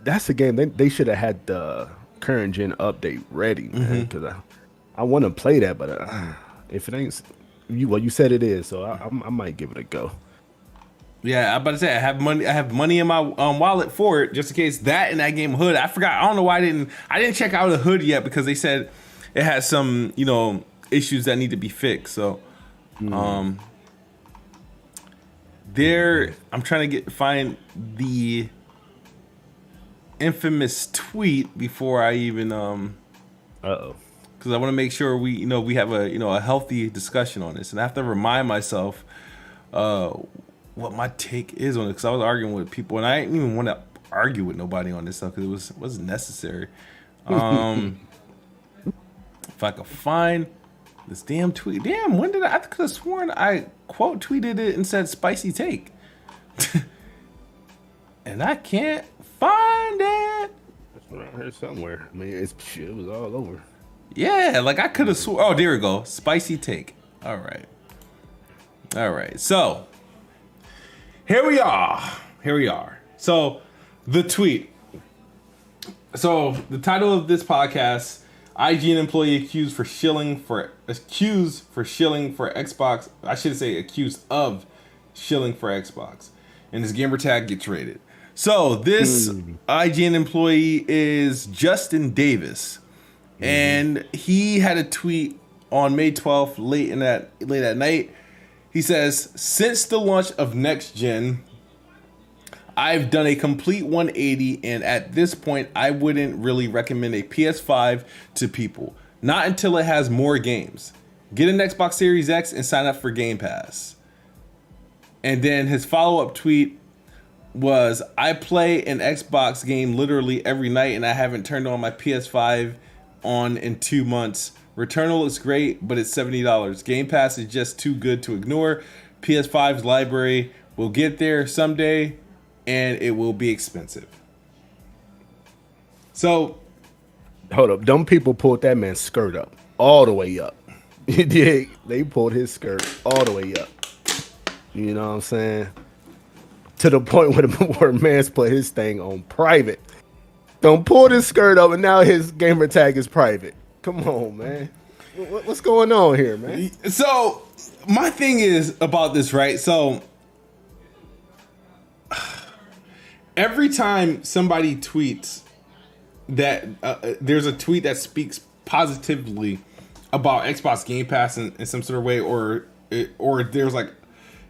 That's a game they should have had the current gen update ready, because I want to play that, but if it ain't you said it is, so I might give it a go. Yeah, I'm about to say I have money in my wallet for it just in case that and that game Hood. I forgot. I don't know why I didn't check out the Hood yet because they said it has some issues that need to be fixed. So I'm trying to find the infamous tweet before I even because I want to make sure we have a healthy discussion on this, and I have to remind myself what my take is on it because I was arguing with people and I didn't even want to argue with nobody on this stuff because it wasn't necessary. If I could find this damn tweet, when did I could have sworn I quote tweeted it and said spicy take. And I can't find it. It's around here somewhere. I mean, it was all over. Yeah, like I could have sworn. Oh, there we go. Spicy take. All right. So here we are. So the tweet. So the title of this podcast: IGN employee accused for shilling for Xbox. I should say accused of shilling for Xbox, and his gamertag gets rated. So this IGN employee is Justin Davis, and he had a tweet on May 12th, late at night. He says, "Since the launch of next gen, I've done a complete 180, and at this point, I wouldn't really recommend a PS5 to people. Not until it has more games. Get an Xbox Series X and sign up for Game Pass." And then his follow-up tweet was, "I play an Xbox game literally every night, and I haven't turned on my PS5 in 2 months. Returnal looks great, but it's $70. Game Pass is just too good to ignore. PS5's library will get there someday, and it will be expensive." So, hold up. Them people pulled that man's skirt up, all the way up. They pulled his skirt all the way up. You know what I'm saying? To the point where man's put his thing on private. Don't pull his skirt up, and now his gamer tag is private. Come on, man. What's going on here, man? So, my thing is about this, right? So, every time somebody tweets that there's a tweet that speaks positively about Xbox Game Pass in some sort of way, or there's like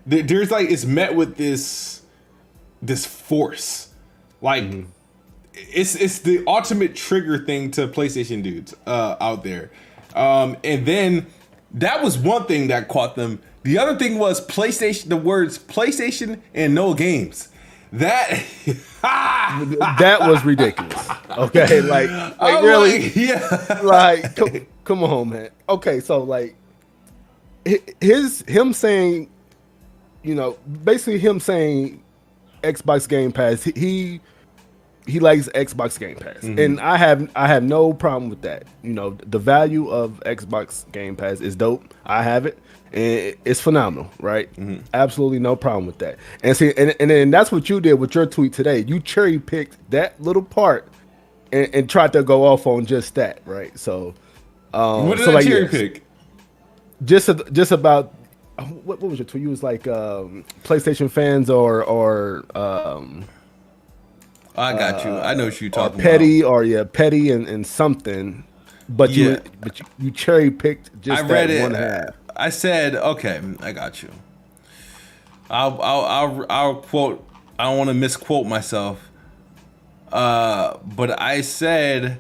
it's met with this force, like it's the ultimate trigger thing to PlayStation dudes out there, and then that was one thing that caught them. The other thing was PlayStation, the words PlayStation and no games. That was ridiculous. Okay, like really, yeah. Like come on, man. Okay, so like him saying, basically him saying Xbox Game Pass. He likes Xbox Game Pass, and I have no problem with that. The value of Xbox Game Pass is dope. I have it. And it's phenomenal, right? Absolutely no problem with that. And see, and then that's what you did with your tweet today. You cherry picked that little part and tried to go off on just that, right? So, what did I cherry pick? Just about what was your tweet? You was like PlayStation fans or I got you. I know what you're talking petty about. Petty and something. But you cherry picked just one half. I said, okay, I got you. I'll quote. I don't want to misquote myself. But I said,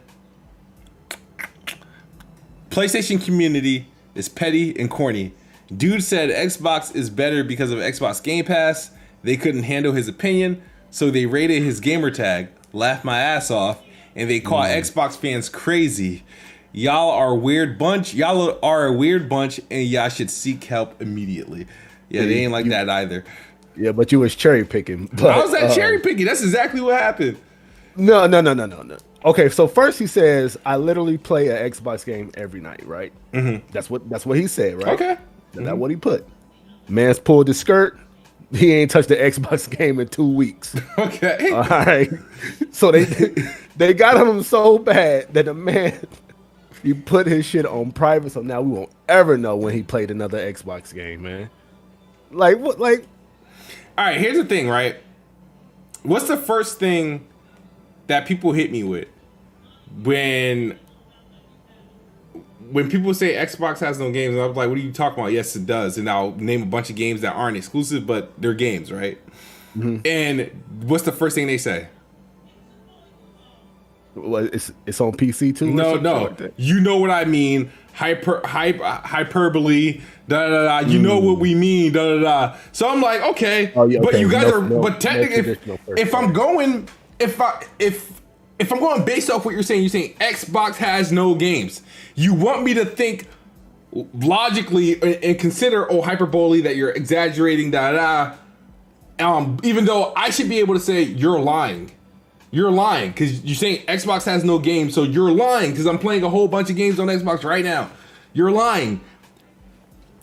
PlayStation community is petty and corny. Dude said Xbox is better because of Xbox Game Pass. They couldn't handle his opinion, so they raided his gamertag, laughed my ass off, and they called Xbox fans crazy. Y'all are a weird bunch. Y'all are a weird bunch, and y'all should seek help immediately. Yeah, they ain't like that either. Yeah, but you was cherry picking. How's that cherry picking? That's exactly what happened. No. Okay, so first he says, I literally play an Xbox game every night, right? That's what he said, right? Okay. That's what he put. Man's pulled the skirt. He ain't touched the Xbox game in 2 weeks. Okay. All right. So they got him so bad that the man... He put his shit on private, so now we won't ever know when he played another Xbox game, man. Like what? Like, all right. Here's the thing, right? What's the first thing that people hit me with when people say Xbox has no games? And I'm like, what are you talking about? Yes, it does. And I'll name a bunch of games that aren't exclusive, but they're games, right? And what's the first thing they say? Well, it's on PC too. No. Like you know what I mean. Hyperbole. Da da da. You know what we mean. Da da da. So I'm like, okay, but you guys are. But technically, if I'm going based off what you're saying Xbox has no games. You want me to think logically and consider hyperbole, that you're exaggerating. Da da da. Even though I should be able to say you're lying. You're lying because you're saying Xbox has no games, so you're lying because I'm playing a whole bunch of games on Xbox right now. You're lying.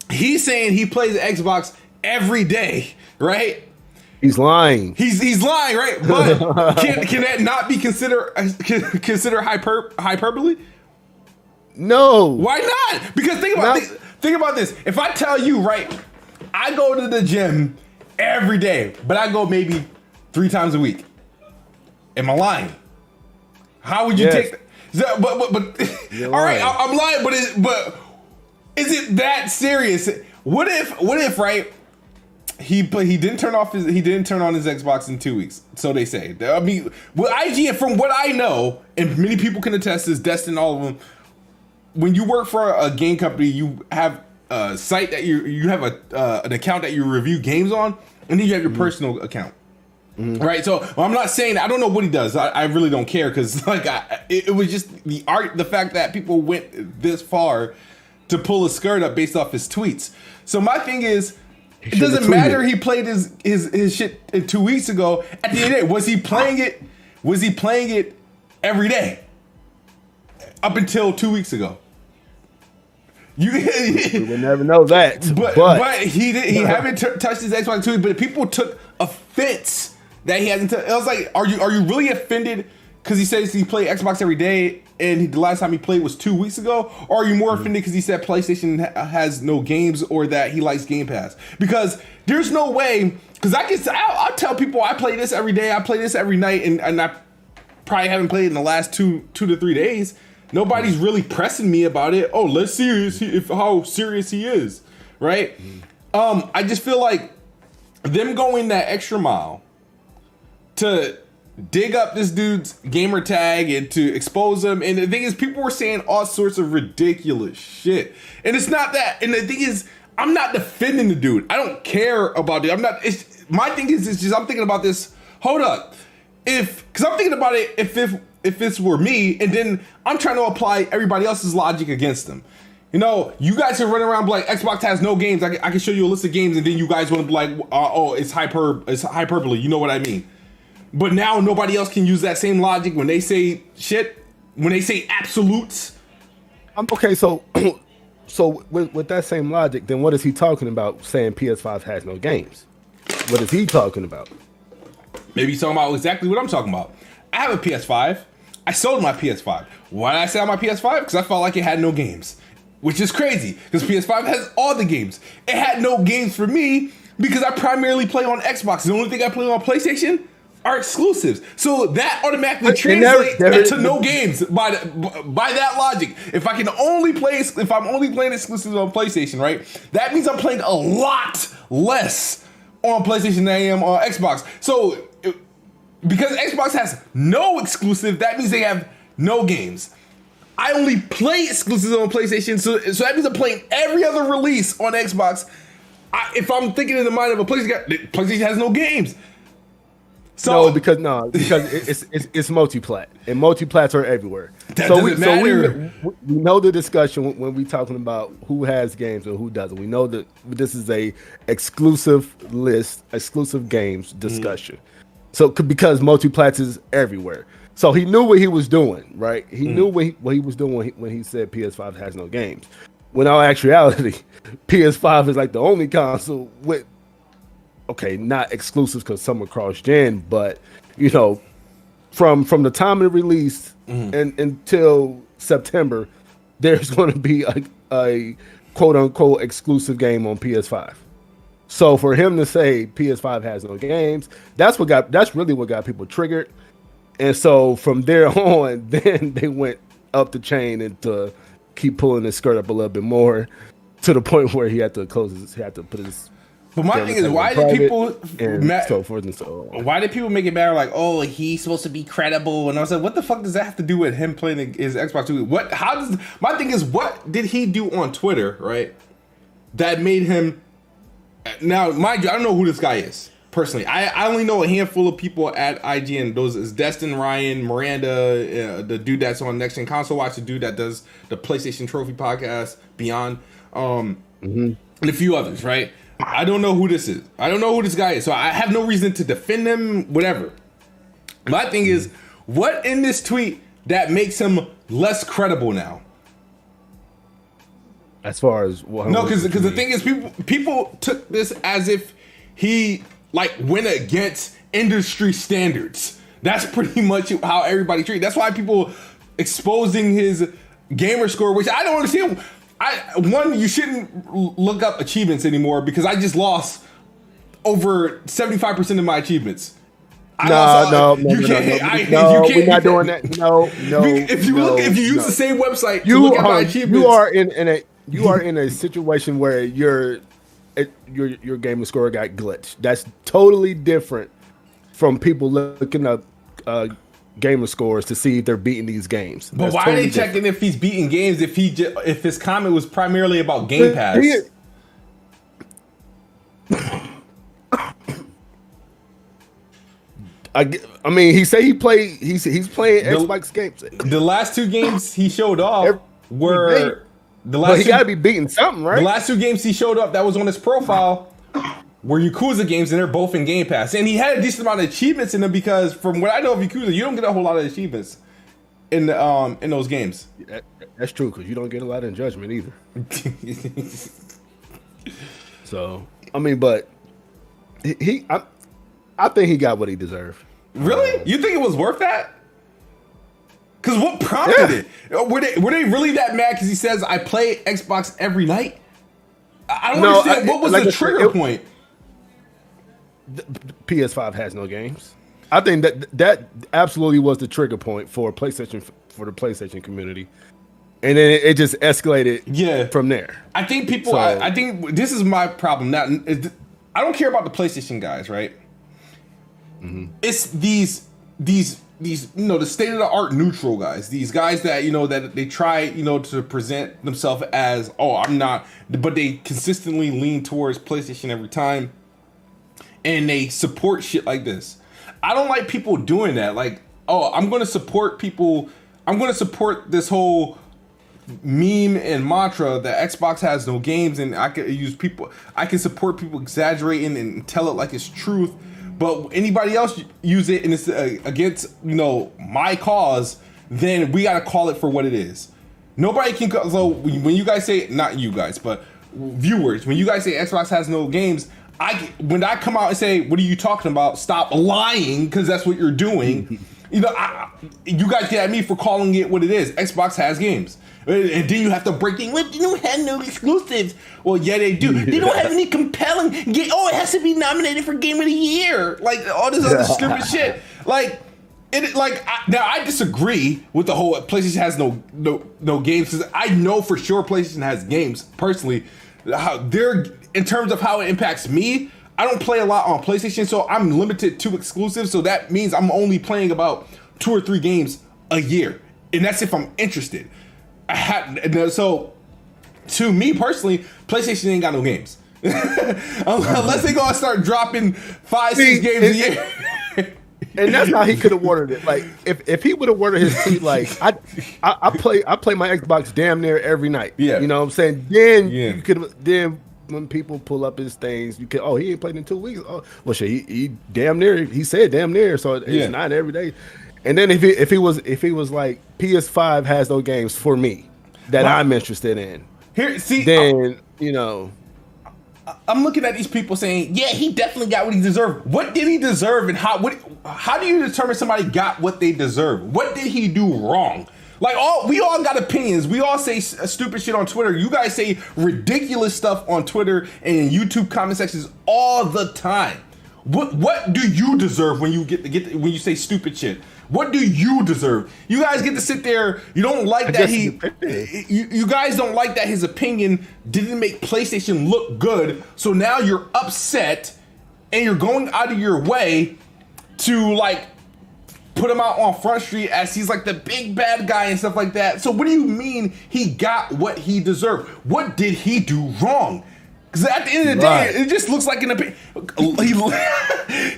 He's saying he plays Xbox every day, right? He's lying. He's lying, right? But can that not be considered hyperbole? No. Why not? Because think about this. If I tell you, right, I go to the gym every day, but I go maybe 3 times a week. Am I lying? How would you take that? But all right, I'm lying, but is it that serious? What if right? He didn't turn on his Xbox in 2 weeks, so they say. I mean, with IGN, from what I know, and many people can attest this, Destin, all of them. When you work for a game company, you have a site that you have an account that you review games on, and then you have your personal account. Right, so I'm not saying I don't know what he does. I really don't care because it was just the fact that people went this far to pull a skirt up based off his tweets. So my thing is, it doesn't matter. He played his shit 2 weeks ago. At the end of the day, was he playing it? Was he playing it every day up until 2 weeks ago? We will never know that. But he haven't touched his Xbox 2 weeks. But people took offense that he hasn't. I was like, are you really offended because he says he played Xbox every day and the last time he played was 2 weeks ago? Or are you more offended because he said PlayStation has no games or that he likes Game Pass? Because there's no way Because I'll tell people I play this every day, I play this every night, and I probably haven't played it in the last 2 to 3 days. Nobody's really pressing me about it. Oh, let's see how serious he is, right? I just feel like them going that extra mile to dig up this dude's gamer tag and to expose him. And the thing is, people were saying all sorts of ridiculous shit. And it's not that. And the thing is, I'm not defending the dude. I don't care about it. My thing is, it's just, I'm thinking about this. Hold up. Because I'm thinking about it if this were me, and then I'm trying to apply everybody else's logic against them. You know, you guys are running around like Xbox has no games. I can show you a list of games, and then you guys want to be like, oh, it's hyperbole. You know what I mean? But now nobody else can use that same logic when they say shit, when they say absolutes. Okay, so with that same logic, then what is he talking about saying PS5 has no games? What is he talking about? Maybe he's talking about exactly what I'm talking about. I have a PS5. I sold my PS5. Why did I sell my PS5? Because I felt like it had no games, which is crazy because PS5 has all the games. It had no games for me because I primarily play on Xbox. The only thing I play on PlayStation are exclusives. So that automatically translates to no games by that logic. If I'm only playing exclusives on PlayStation, right? That means I'm playing a lot less on PlayStation than I am on Xbox. So because Xbox has no exclusive, that means they have no games. I only play exclusives on PlayStation, so that means I'm playing every other release on Xbox. If I'm thinking in the mind of a PlayStation has no games. So because it's multi-plat, and multi-plats are everywhere. We know the discussion when we talking about who has games or who doesn't. We know that this is a exclusive list, exclusive games discussion. So because multi-plats is everywhere. So he knew what he was doing, right? He knew what he was doing when he said PS5 has no games. When in all actuality, PS5 is like the only console with, okay, not exclusives because some are cross-gen, but you know, from the time of release and until September, there's going to be a quote-unquote exclusive game on PS5. So for him to say PS5 has no games, that's really what got people triggered. And so from there on, then they went up the chain and to keep pulling his skirt up a little bit more to the point where he had to put his. But my thing is, why did people so forth and so on. Why did people make it matter like, oh, he's supposed to be credible? And I was like, what the fuck does that have to do with him playing his Xbox 2? My thing is, what did he do on Twitter, right? That made him. Now, mind you, I don't know who this guy is personally. I only know a handful of people at IGN. Those is Destin, Ryan, Miranda, the dude that's on Next Gen Console Watch, the dude that does the PlayStation Trophy podcast, Beyond, and a few others, right? I don't know who this is. I don't know who this guy is. So I have no reason to defend him, whatever. My thing is, what in this tweet that makes him less credible now? As far as no, because the thing is, people took this as if he like went against industry standards. That's pretty much how everybody treats. That's why people exposing his gamer score, which I don't understand. You shouldn't look up achievements anymore because I just lost over 75% of my achievements. No, we're not doing that. No. If you use the same website to look at my achievements, you are in a situation where your gamer score got glitched. That's totally different from people looking up gamer scores to see if they're beating these games. But why are they checking if he's beating games if his comment was primarily about Game Pass? I mean, he say he's playing Xbox games. The last 2 games he showed off were he got to be beating something, right? The last 2 games he showed up that was on his profile were Yakuza games, and they're both in Game Pass. And he had a decent amount of achievements in them because, from what I know of Yakuza, you don't get a whole lot of achievements in those games. That's true, because you don't get a lot in Judgment either. So, I mean, but I think he got what he deserved. Really? You think it was worth that? Because what prompted it? Were they really that mad because he says, I play Xbox every night? I don't understand. What was the trigger point? PS5 has no games. I think that absolutely was the trigger point for the PlayStation community, and then it just escalated. From there. I think people. I think this is my problem. Now, I don't care about the PlayStation guys, right? Mm-hmm. It's these the state of the art neutral guys. These guys that that they try to present themselves as, oh, I'm not, but they consistently lean towards PlayStation every time, and they support shit like this. I don't like people doing that. Like, oh, I'm going to support people. I'm going to support this whole meme and mantra that Xbox has no games, and I can support people exaggerating and tell it like it's truth. But anybody else use it and it's against my cause, then we gotta call it for what it is. Nobody can go. So when you guys say, not you guys, but viewers, when you guys say Xbox has no games, when I come out and say, what are you talking about? Stop lying, because that's what you're doing. You guys get at me for calling it what it is. Xbox has games. And then you have to break things. They don't have no exclusives. Well, yeah, they do. They don't have any compelling game. Oh, it has to be nominated for Game of the Year. Like, all this other stupid shit. Now I disagree with the whole PlayStation has no games. Because I know for sure PlayStation has games, personally. In terms of how it impacts me, I don't play a lot on PlayStation, so I'm limited to exclusives. So that means I'm only playing about 2 or 3 games a year. And that's if I'm interested. So, to me personally, PlayStation ain't got no games. Unless they gonna start dropping 5-6 games a year. And that's how he could have worded it. Like, if he would have worded his tweet like, I play my Xbox damn near every night. Yeah. You know what I'm saying? Then you could when people pull up his things, you can, he ain't played in 2 weeks. Oh, well, shit, he damn near. He said damn near, so it's not every day. And then if he was like, PS5 has no games for me that I'm interested in. I'm looking at these people saying, yeah, he definitely got what he deserved. What did he deserve, and how do you determine somebody got what they deserve? What did he do wrong? Like, we all got opinions. We all say stupid shit on Twitter. You guys say ridiculous stuff on Twitter and in YouTube comment sections all the time. What do you deserve when you when you say stupid shit? What do you deserve? You guys get to sit there. You don't like that you guys don't like that his opinion didn't make PlayStation look good. So now you're upset and you're going out of your way to like put him out on Front Street as he's like the big bad guy and stuff like that. So what do you mean he got what he deserved? What did he do wrong? Because at the end of the day, it just looks like an opinion.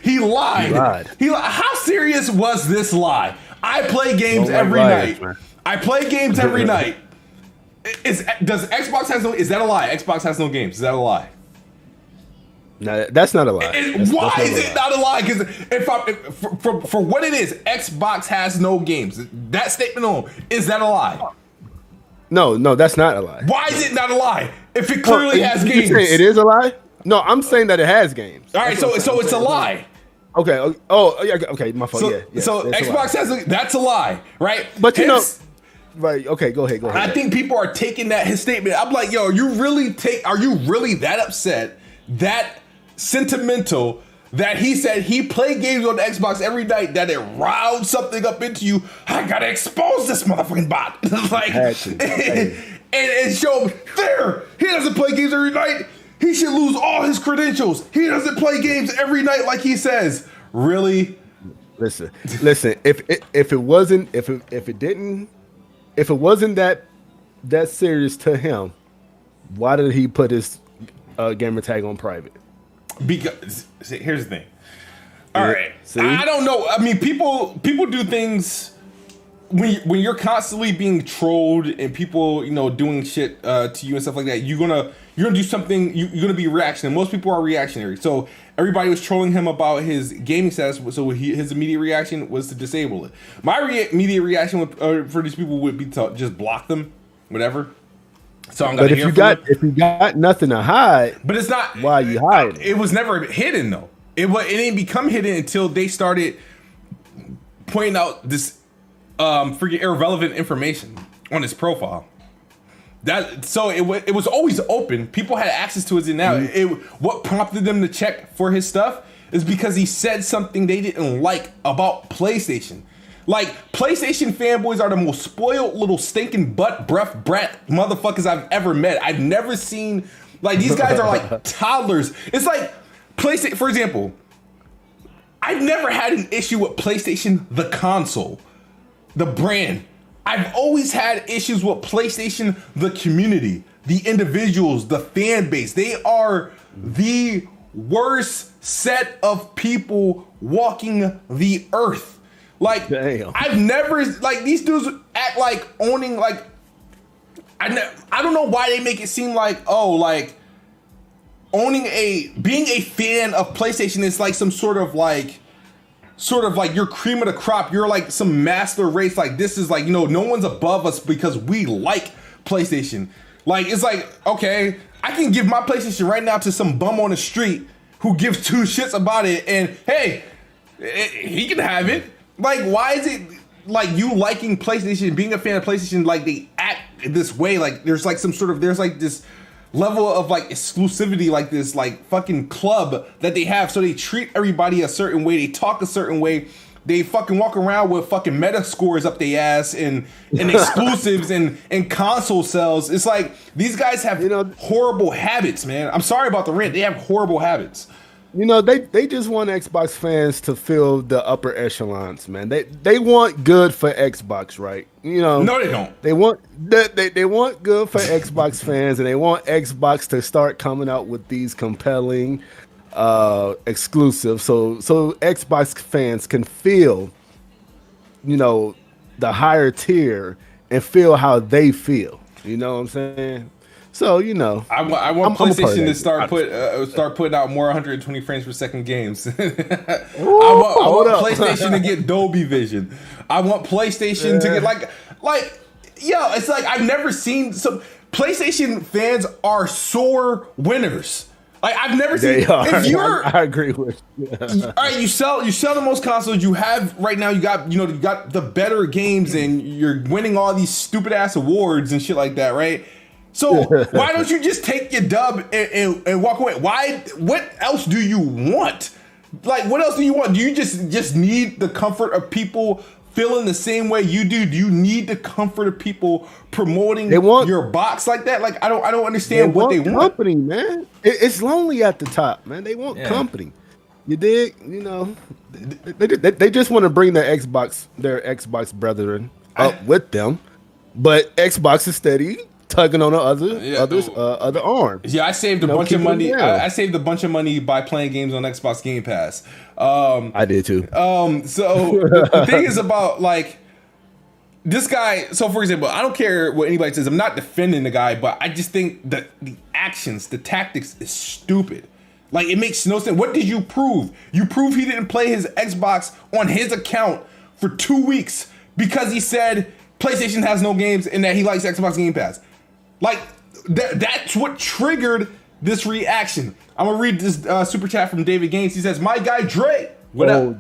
He lied. How serious was this lie? I play games every night. I play games every night. Does Xbox has no? Is that a lie? Xbox has no games. Is that a lie? No, that's not a lie. Why is it not a lie? Because for what it is, Xbox has no games. That statement alone, is that a lie? No, that's not a lie. Why is it not a lie? If it clearly has games. You're saying it is a lie? No, I'm saying that it has games. All right, so it's a lie. Okay. Okay. My fault. So Xbox has that's a lie, right? But right. Okay. Go ahead. I think people are taking his statement. I'm like, yo, are you really that upset, that sentimental, that he said he played games on the Xbox every night, that it riled something up into you? I gotta expose this motherfucking bot. And show him there. He doesn't play games every night. He should lose all his credentials. He doesn't play games every night like he says. Really? Listen. If it wasn't that serious to him, why did he put his Gamertag on private? Because here's the thing. All right, I don't know. I mean, people do things when you're constantly being trolled and people doing shit to you and stuff like that. You're gonna do something. You're gonna be reactionary. Most people are reactionary. So everybody was trolling him about his gaming status. So his immediate reaction was to disable it. My immediate reaction for these people would be to just block them, whatever. So I'm gonna. But if you got nothing to hide, but it's not. Why you hiding? It was never hidden though. It didn't become hidden until they started pointing out this freaking irrelevant information on his profile. It was always open. People had access to it. And now what prompted them to check for his stuff is because he said something they didn't like about PlayStation. Like, PlayStation fanboys are the most spoiled little stinking butt breath brat motherfuckers I've ever met. I've never seen, like, these guys are like toddlers. It's like, PlayStation, for example, I've never had an issue with PlayStation, the console, the brand. I've always had issues with PlayStation, the community, the individuals, the fan base. They are the worst set of people walking the earth. Like, damn. I've never, like, these dudes act like owning, like, I don't know why they make it seem like, oh, like, being a fan of PlayStation is like some sort of like you're cream of the crop. You're like some master race. Like, this is like, no one's above us because we like PlayStation. Like, it's like, okay, I can give my PlayStation right now to some bum on the street who gives two shits about it, and hey, he can have it. Like, why is it like you liking PlayStation, being a fan of PlayStation, like they act this way? Like, there's like there's like this level of like exclusivity, like this like fucking club that they have, so they treat everybody a certain way, they talk a certain way, they fucking walk around with fucking meta scores up their ass and exclusives and console sales. It's like these guys have horrible habits, man. I'm sorry about the rant. They have horrible habits. They just want Xbox fans to feel the upper echelons, man. They want good for Xbox, right? No, they don't. They want they want good for Xbox fans, and they want Xbox to start coming out with these compelling exclusives, so Xbox fans can feel, the higher tier and feel how they feel. You know what I'm saying? So, I want PlayStation to start putting out more 120 frames per second games. I want PlayStation to get Dolby Vision. I want PlayStation to get like it's like I've never seen some PlayStation fans are sore winners. Like, I've never seen. They are. I agree with you. All right, you sell the most consoles you have right now. You got the better games, and you're winning all these stupid ass awards and shit like that, right? So why don't you just take your dub and walk away? What else do you want? Like, what else do you want? Do you just need the comfort of people feeling the same way you do? Do you need the comfort of people promoting your box like that? Like, I don't understand what they want. Company, man. It's lonely at the top, man. They want company. You dig? They just want to bring their Xbox brethren up with them, but Xbox is steady tugging on the other arms. Yeah, I saved a bunch of money. I saved a bunch of money by playing games on Xbox Game Pass. I did too. So the thing is about like this guy. So for example, I don't care what anybody says. I'm not defending the guy, but I just think that the actions, the tactics is stupid. Like, it makes no sense. What did you prove? You prove he didn't play his Xbox on his account for 2 weeks because he said PlayStation has no games and that he likes Xbox Game Pass. Like, that's what triggered this reaction. I'm going to read this super chat from David Gaines. He says, my guy Dre. What up?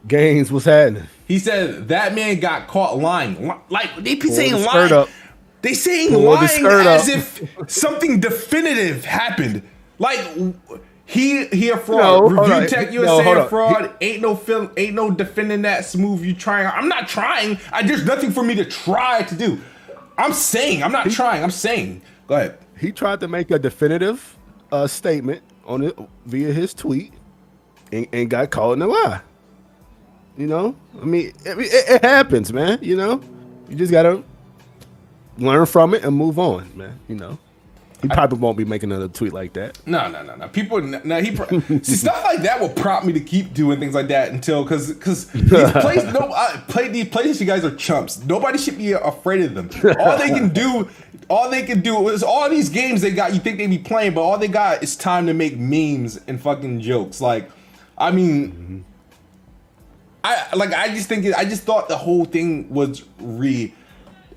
Gaines, what's happening? He said, that man got caught lying. Like, they be saying lying. They saying lying as if something definitive happened. Like, he a fraud. Review Tech USA a fraud. Ain't no defending that. Smooth, you trying. I'm not trying. There's nothing for me to try to do. I'm saying, I'm not trying. I'm saying. Go ahead. He tried to make a definitive statement on it via his tweet, and got caught in a lie. I mean, it happens, man. You just gotta learn from it and move on, man. He probably won't be making another tweet like that. No. People, see, stuff like that will prompt me to keep doing things like that until because these PlayStation guys are chumps. Nobody should be afraid of them. All they can do is all these games they got. You think they be playing, but all they got is time to make memes and fucking jokes. Like, I mean, I just thought the whole thing was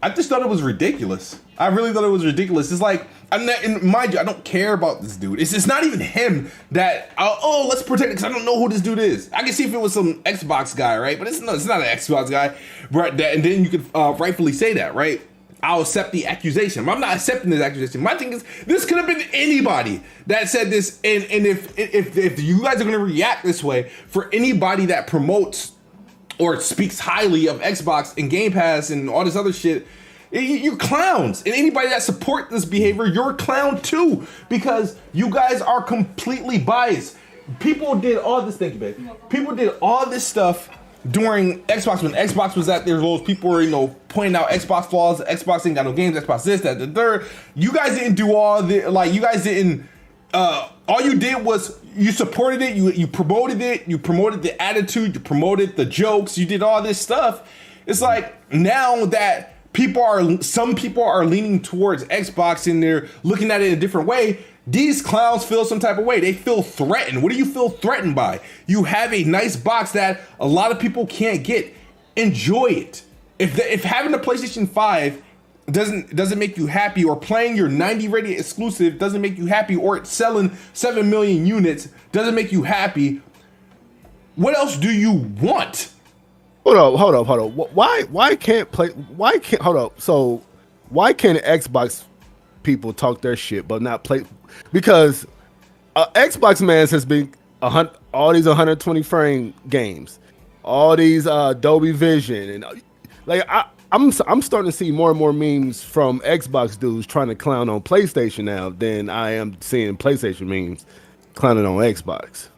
I just thought it was ridiculous. I really thought it was ridiculous. It's like, mind you, I don't care about this dude. It's not even him that, let's protect it because I don't know who this dude is. I can see if it was some Xbox guy, right? But it's not an Xbox guy, right? And then you could rightfully say that, right? I'll accept the accusation. I'm not accepting this accusation. My thing is, this could have been anybody that said this. And if you guys are going to react this way, for anybody that promotes or speaks highly of Xbox and Game Pass and all this other shit, you're clowns. And anybody that support this behavior, you're a clown too, because you guys are completely biased. People did all this, thank you, babe. People did all this stuff during Xbox, when Xbox was at their lowest. People were, pointing out Xbox flaws. Xbox ain't got no games. Xbox this, that, the third. You guys didn't do all the, you guys didn't, all you did was you supported it. You promoted it. You promoted the attitude. You promoted the jokes. You did all this stuff. It's like, now that some people are leaning towards Xbox and they're looking at it in a different way, these clowns feel some type of way. They feel threatened. What do you feel threatened by? You have a nice box that a lot of people can't get. Enjoy it. If having a PlayStation 5 doesn't make you happy, or playing your 90 rated exclusive doesn't make you happy, or it's selling 7 million units doesn't make you happy, what else do you want? Hold up. Why can't So why can't Xbox people talk their shit but not play? Because Xbox mans has been all these 120 frame games, all these Dolby Vision, and I'm starting to see more and more memes from Xbox dudes trying to clown on PlayStation now than I am seeing PlayStation memes clowning on Xbox.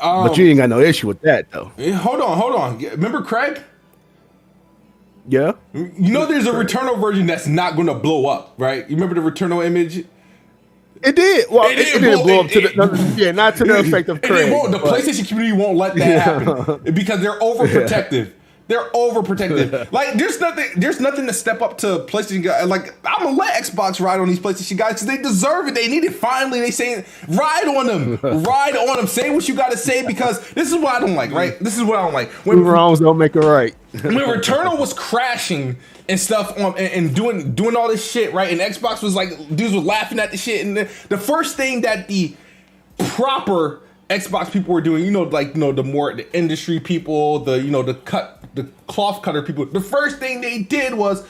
But you ain't got no issue with that though. Hold on. Remember Craig? Yeah. There's a Returnal version that's not going to blow up, right? You remember the Returnal image? It did. Well, it didn't blow up to not to the effect of Craig. The PlayStation community won't let that happen because they're overprotective. They're overprotective. There's nothing to step up to PlayStation guys. I'm gonna let Xbox ride on these PlayStation guys because they deserve it. They need it. Finally, they saying ride on them. Say what you gotta say, because this is what I don't like. Right? This is what I don't like. When wrongs don't make it right. When Returnal was crashing and stuff and doing all this shit, right? And Xbox was dudes were laughing at the shit. And the first thing that the proper Xbox people were doing, the industry people, the cloth cutter people, the first thing they did was,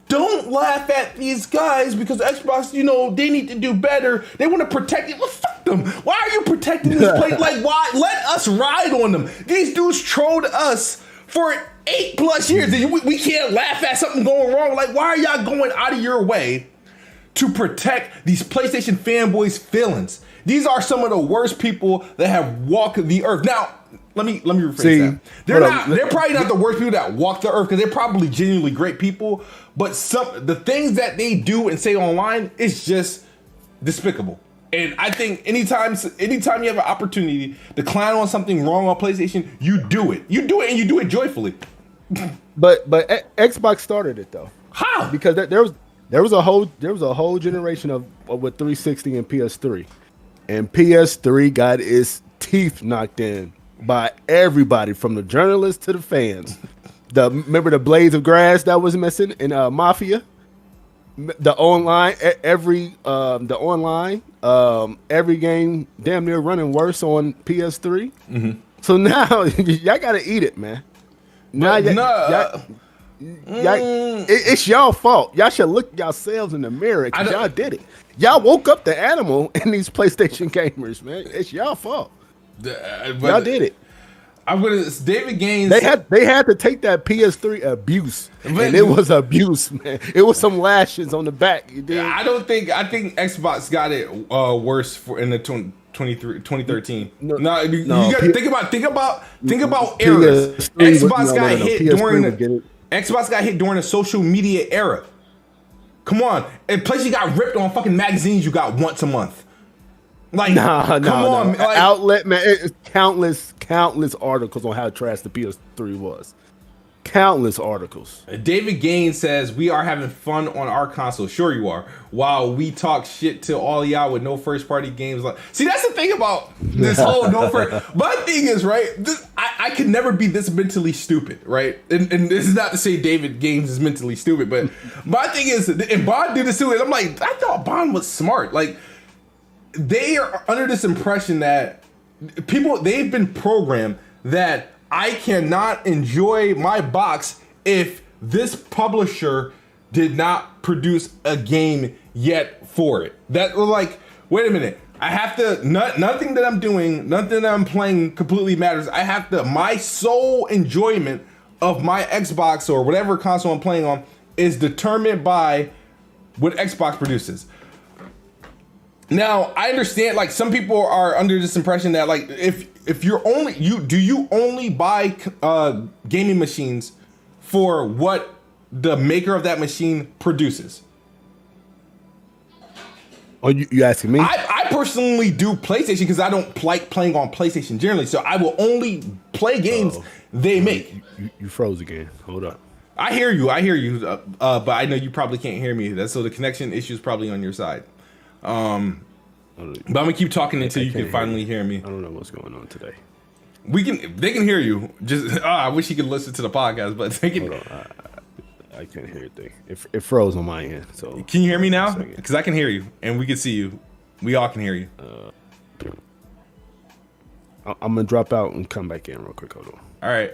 don't laugh at these guys because Xbox, they need to do better. They want to protect it. Well, fuck them. Why are you protecting this place? Why? Let us ride on them. These dudes trolled us for 8+ years. We can't laugh at something going wrong. Why are y'all going out of your way to protect these PlayStation fanboys' feelings? These are some of the worst people that have walked the earth. Now, let me rephrase that. They're probably not the worst people that walk the earth, because they're probably genuinely great people. But the things that they do and say online is just despicable. And I think anytime you have an opportunity to clown on something wrong on PlayStation, you do it. You do it, and you do it joyfully. But Xbox started it though. How? Because there was a whole generation with 360 and PS3. And PS3 got its teeth knocked in by everybody, from the journalists to the fans. Remember the blades of grass that was missing in Mafia? The online, every game damn near running worse on PS3. Mm-hmm. So now y'all gotta eat it, man. It's y'all fault. Y'all should look yourselves in the mirror, because y'all did it. Y'all woke up the animal in these PlayStation gamers, man. It's y'all fault. Y'all did it. David Gaines. They had to take that PS3 abuse, and it was abuse, man. It was some lashes on the back. You did. I think Xbox got it worse in the 2013. You got to think about eras. Xbox got hit during the social media era. Come on, and plus you got ripped on fucking magazines you got once a month. Come on, outlet, man. It's countless articles on how trash the PS3 was. Countless articles. David Gaines says, we are having fun on our console. Sure you are. While we talk shit to all y'all with no first party games. See, that's the thing about this whole no first. My thing is, right, I could never be this mentally stupid, right? And this is not to say David Gaines is mentally stupid, but my thing is, and Bond did this too, and I'm like, I thought Bond was smart. They are under this impression that they've been programmed that I cannot enjoy my box if this publisher did not produce a game yet for it. That was like, wait a minute. I have to, nothing that I'm doing, nothing that I'm playing completely matters. I have to, my sole enjoyment of my Xbox or whatever console I'm playing on is determined by what Xbox produces. Now, I understand, like, some people are under this impression that, like, if you're only, do you only buy gaming machines for what the maker of that machine produces? Oh, you asking me? I personally do PlayStation because I don't like playing on PlayStation generally, so I will only play games they make. You froze again. Hold up. I hear you, but I know you probably can't hear me. So the connection issue is probably on your side. But I'm gonna keep talking until you can finally hear me. I don't know what's going on today. They can hear you. Just I wish you could listen to the podcast, but they can. Hold on. I can't hear a thing. It froze on my end. So can you hear me now? Because I can hear you and we can see you. We all can hear you. I'm gonna drop out and come back in real quick. Hold on. All right.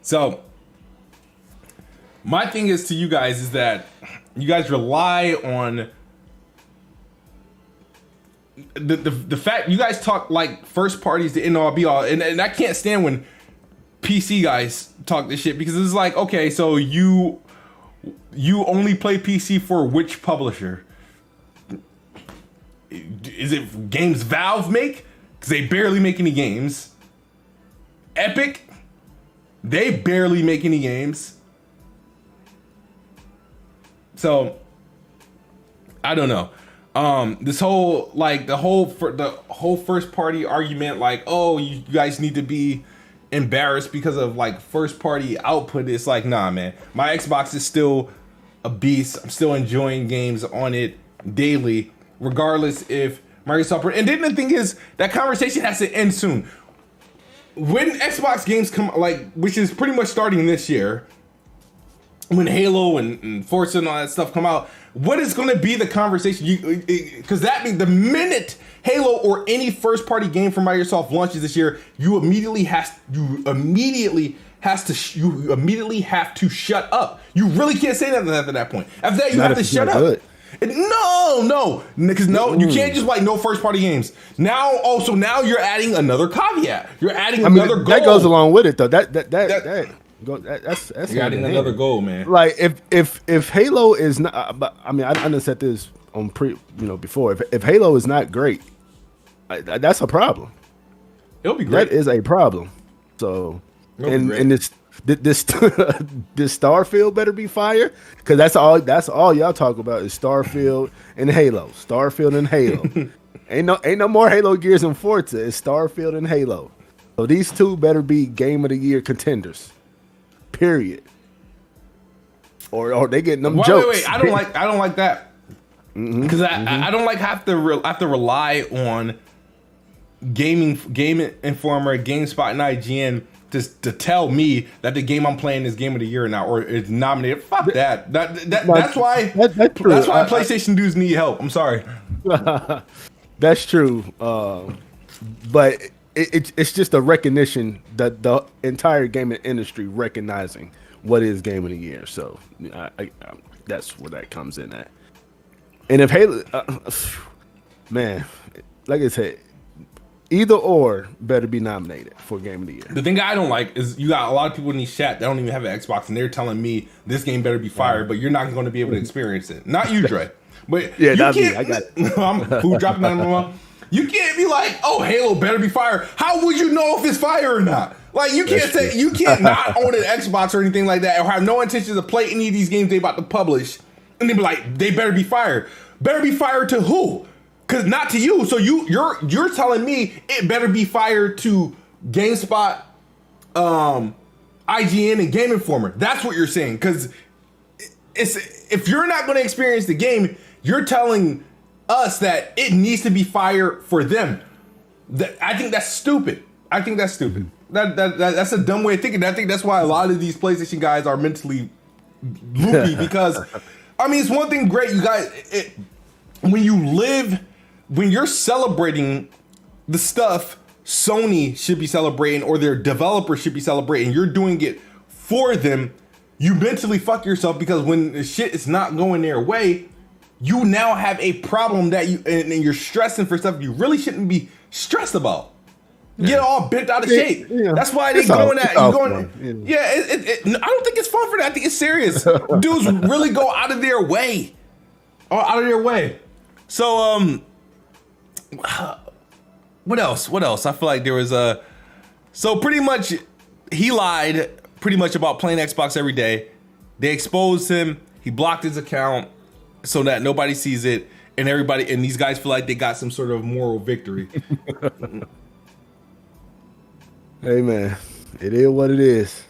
So my thing is to you guys is that you guys rely on the fact you guys talk like first parties to end all be all, and I can't stand when PC guys talk this shit because it's like, okay, so you only play PC for which publisher? Is it games Valve make? Because they barely make any games. Epic, they barely make any games. So I don't know. This whole like the whole first party argument, like, oh, you guys need to be embarrassed because of like first party output. It's like, nah, man, my Xbox is still a beast. I'm still enjoying games on it daily, regardless if Microsoft. And then the thing is, that conversation has to end soon. When Xbox games come, like, which is pretty much starting this year, when Halo and Forza and all that stuff come out, what is going to be the conversation? Because that means the minute Halo or any first party game from Microsoft launches this year, you immediately have to shut up. You really can't say nothing after that point. After that, you have to shut up. Good. No, because you can't just like no first party games. Now you're adding another caveat. You're adding another goal. That goes along with it though. That's you're adding another goal, man. Like if Halo is not, but I mean I understand this on before. If Halo is not great, that's a problem. It'll be great. That is a problem. So and this Starfield better be fire, because that's all y'all talk about is Starfield and Halo. Starfield and Halo. ain't no more Halo Gears and Forza. It's Starfield and Halo. So these two better be Game of the Year contenders. Period. Or they getting them jokes. Wait. I don't like that. Because I don't like have to rely on Game Informer, GameSpot, and IGN to tell me that the game I'm playing is Game of the Year now or is nominated. Fuck that. That's why PlayStation dudes need help. I'm sorry. That's true. But it's just a recognition that the entire gaming industry recognizing what is Game of the Year. So I that's where that comes in at. And if Halo, man, like I said, either or better be nominated for Game of the Year. The thing I don't like is you got a lot of people in these chat that don't even have an Xbox, and they're telling me this game better be fired, but you're not going to be able to experience it. Not you, Dre. But yeah, not me. I got it. I'm who dropping that on. You can't be like, oh, Halo better be fired. How would you know if it's fire or not? Like you can't not own an Xbox or anything like that, or have no intention to play any of these games they about to publish, and they be like, they better be fired. Better be fired to who? Because not to you. So you're telling me it better be fired to GameSpot, IGN, and Game Informer. That's what you're saying. Because if you're not going to experience the game, you're telling us that it needs to be fired for them. I think that's stupid. That's a dumb way of thinking. I think that's why a lot of these PlayStation guys are mentally loopy. Because I mean, it's one thing great, you guys. When you're celebrating the stuff Sony should be celebrating or their developers should be celebrating, you're doing it for them. you mentally fuck yourself because when the shit is not going their way, you now have a problem that and you're stressing for stuff you really shouldn't be stressed about. Get all bent out of shape. Yeah. That's why they going at you going. Yeah, I don't think it's fun for that. I think it's serious. Dudes really go out of their way, So what else? I feel like there was so pretty much he lied pretty much about playing Xbox every day. They exposed him. He blocked his account so that nobody sees it, and these guys feel like they got some sort of moral victory. Hey man, it is what it is.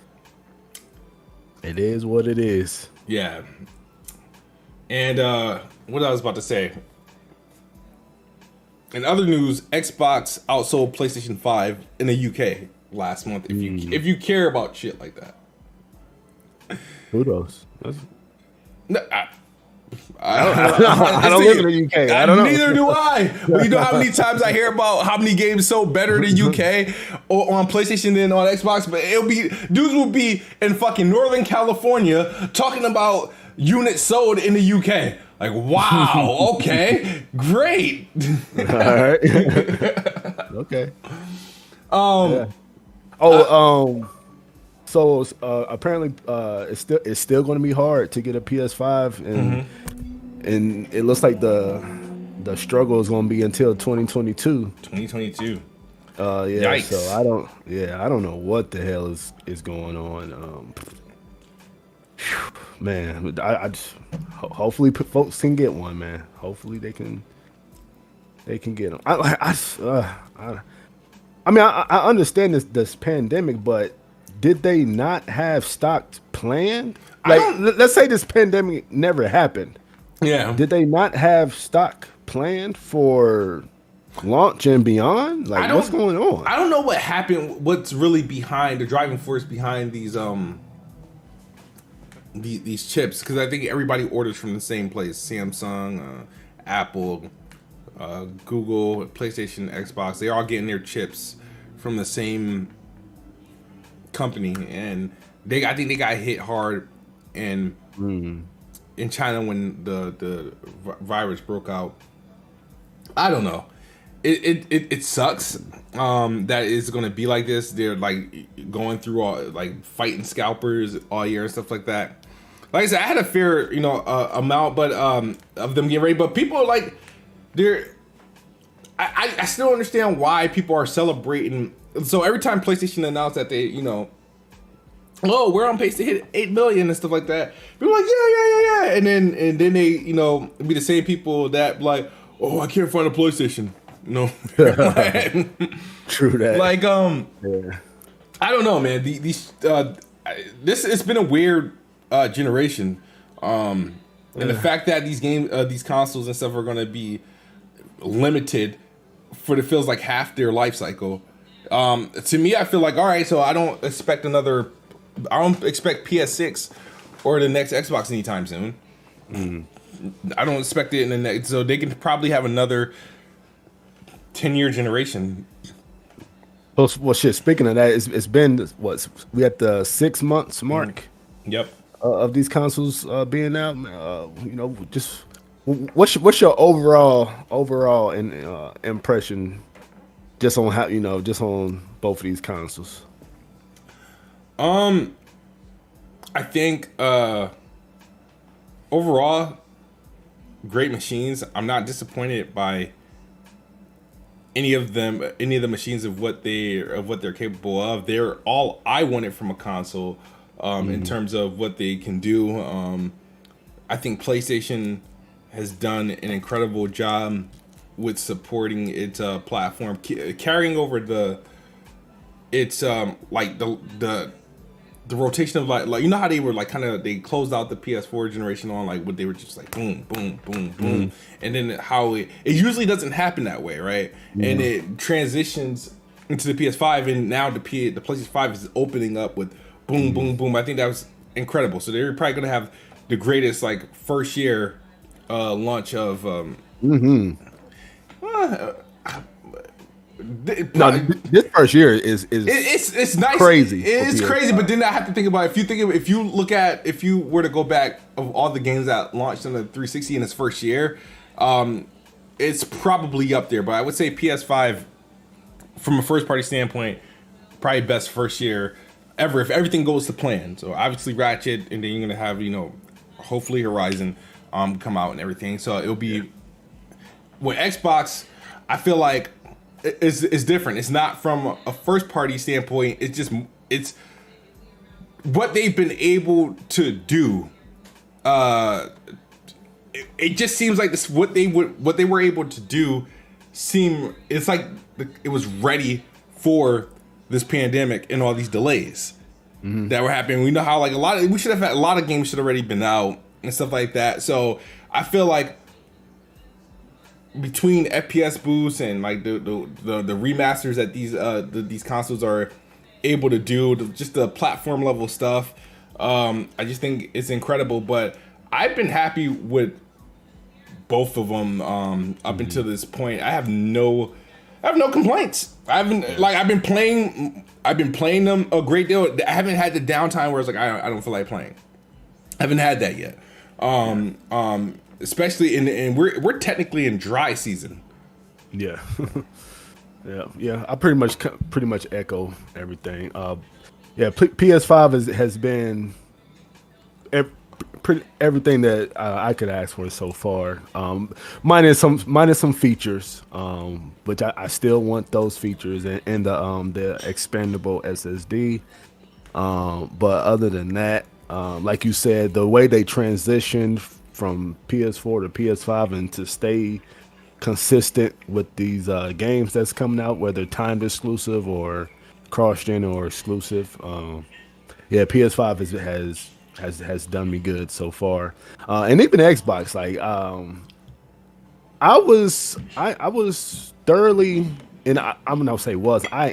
It is what it is. Yeah. And what I was about to say. In other news, Xbox outsold PlayStation 5 in the UK last month. If you care about shit like that. Kudos. I don't live in the UK. I don't know. Neither do I. Well, you know how many times I hear about how many games sold better in the UK or on PlayStation than on Xbox, but dudes will be in fucking Northern California talking about units sold in the UK. Like, wow, okay, great. All right. Okay. Yeah. So apparently, it's still going to be hard to get a PS5, and it looks like the struggle is going to be until 2022. 2022. Yeah. Yikes. So I don't know what the hell is going on. Man, I just hopefully folks can get one, man. Hopefully they can get them. I mean, I understand this pandemic, but did they not have stock planned? Like, let's say this pandemic never happened. Yeah. Did they not have stock planned for launch and beyond? Like, what's going on? I don't know what happened. What's really behind the driving force behind these chips? Because I think everybody orders from the same place: Samsung, Apple, Google, PlayStation, Xbox. They're all getting their chips from the same company, and I think they got hit hard in China when the virus broke out. I don't know. It sucks that it's gonna be like this. They're like going through all like fighting scalpers all year and stuff like that. Like I said, I had a fair amount, but of them getting ready. But people are like, I still don't understand why people are celebrating. So every time PlayStation announced that they, we're on pace to hit 8 million and stuff like that, people are like, yeah, and then they, be the same people that like, oh, I can't find a PlayStation. No, true that. Like, I don't know, man. It's been a weird generation, and the fact that these consoles and stuff are going to be limited for it feels like half their life cycle. To me, I feel like, all right, so I don't expect PS6 or the next Xbox anytime soon. I don't expect it in the next, so they can probably have another 10-year generation. Well, shit. Speaking of that, it's been we at the 6 months mark. Yep. Of these consoles being out. Just what's your overall impression, just on how just on both of these consoles? I think overall, great machines. I'm not disappointed by any of the machines of what they're capable of. They're all I wanted from a console in terms of what they can do. I think PlayStation has done an incredible job with supporting its platform, carrying over the rotation of like how they were they closed out the PS4 generation on what they were just like boom boom boom boom, and then how it usually doesn't happen that way, right? And it transitions into the PS5, and now the PlayStation 5 is opening up with boom boom boom. I think that was incredible. So they're probably gonna have the greatest first year This first year is it's nice. Crazy. It's crazy, but then I have to think about if you were to go back of all the games that launched on the 360 in its first year, it's probably up there. But I would say PS5, from a first party standpoint, probably best first year ever if everything goes to plan. So obviously Ratchet, and then you're gonna have hopefully Horizon come out and everything. So it'll be with Xbox. I feel like it's different. It's not from a first party standpoint. It's what they've been able to do. It just seems like this what they were able to do. It's like it was ready for this pandemic and all these delays that were happening. We know how we should have had a lot of games should have already been out and stuff like that. So I feel like between FPS boosts and like the remasters that these consoles are able to do, just the platform level stuff, I just think it's incredible. But I've been happy with both of them up until this point. I have no complaints. I've been playing them a great deal. I haven't had the downtime where it's like I don't feel like playing. I haven't had that yet. Especially and we're technically in dry season. Yeah. yeah. I pretty much echo everything. PS5 has been everything that I could ask for so far. Minus some features, which I still want those features and the expandable SSD. But other than that, like you said, the way they transitioned from PS4 to PS5 and to stay consistent with these games that's coming out, whether timed exclusive or cross-gen or exclusive. PS5 has done me good so far, and even Xbox. Like, I was thoroughly, and I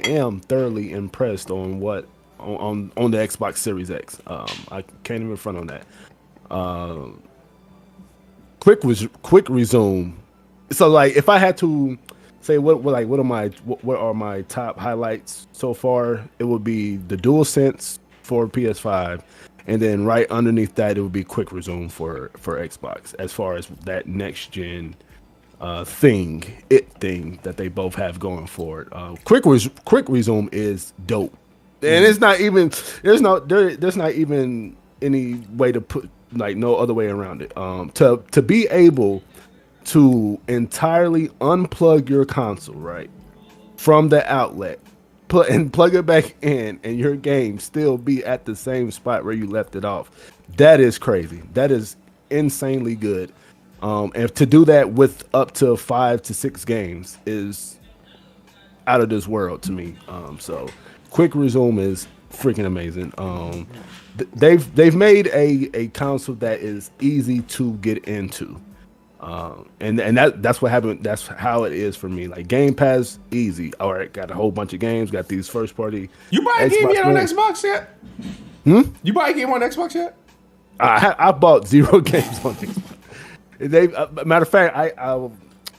am thoroughly impressed on what on the Xbox Series X. I can't even front on that. Quick resume. So like, if I had to say what are my top highlights so far, it would be the DualSense for PS5, and then right underneath that it would be quick resume for Xbox, as far as that next gen thing that they both have going for it. Quick resume is dope, and it's not even there's not even any way to put, like, no other way around it. To be able to entirely unplug your console, right, from the outlet, plug it back in, and your game still be at the same spot where you left it off. That is crazy. That is insanely good. And to do that with up to 5 to 6 games is out of this world to me. So quick resume is freaking amazing. They've made a console that is easy to get into. And that's what happened. That's how it is for me. Like, Game Pass, easy. All right, got a whole bunch of games. Got these first party. You buy a game yet on Xbox yet? You buy a game on Xbox yet? I bought 0 games on Xbox. Matter of fact,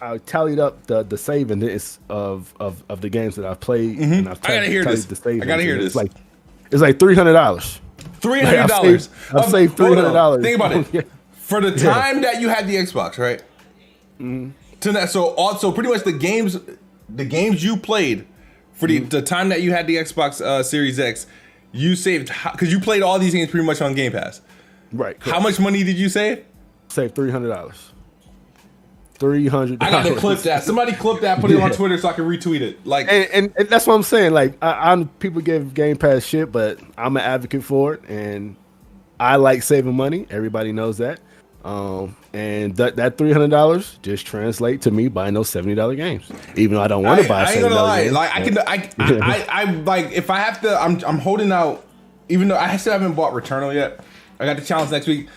I tallied up the saving list of the games that I've played. And I've I gotta hear this. I gotta hear this. It's like $300. $300. I've saved $300. Think about it. For the time that you had the Xbox, right? To that, so pretty much the games you played for the time that you had the Xbox Series X, you saved, because you played all these games pretty much on Game Pass. Right. Correct. How much money did you save? Saved $300. $300. I got to clip that. Somebody clip that, put it on Twitter so I can retweet it. Like, and that's what I'm saying. Like, I'm people give Game Pass shit, but I'm an advocate for it, and I like saving money. Everybody knows that. And that $300 just translate to me buying those $70 games, even though I don't want to buy $70 games. I ain't gonna lie. Like, I like, if I have to, I'm holding out, even though I still haven't bought Returnal yet. I got the challenge next week.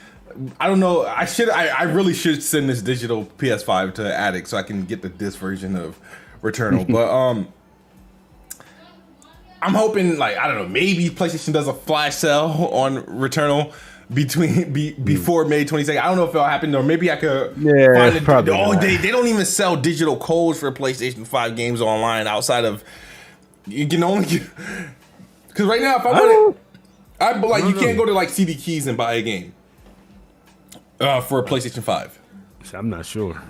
I don't know. I really should send this digital PS5 to Addict so I can get the disc version of Returnal. But I'm hoping, like, I don't know, maybe PlayStation does a flash sale on Returnal. before May 22nd. I don't know if it'll happen, or maybe I could find it. Probably they don't even sell digital codes for PlayStation 5 games online outside of you can only because right now if I want it, you can't go to like CD Keys and buy a game for a PlayStation 5. I'm not sure.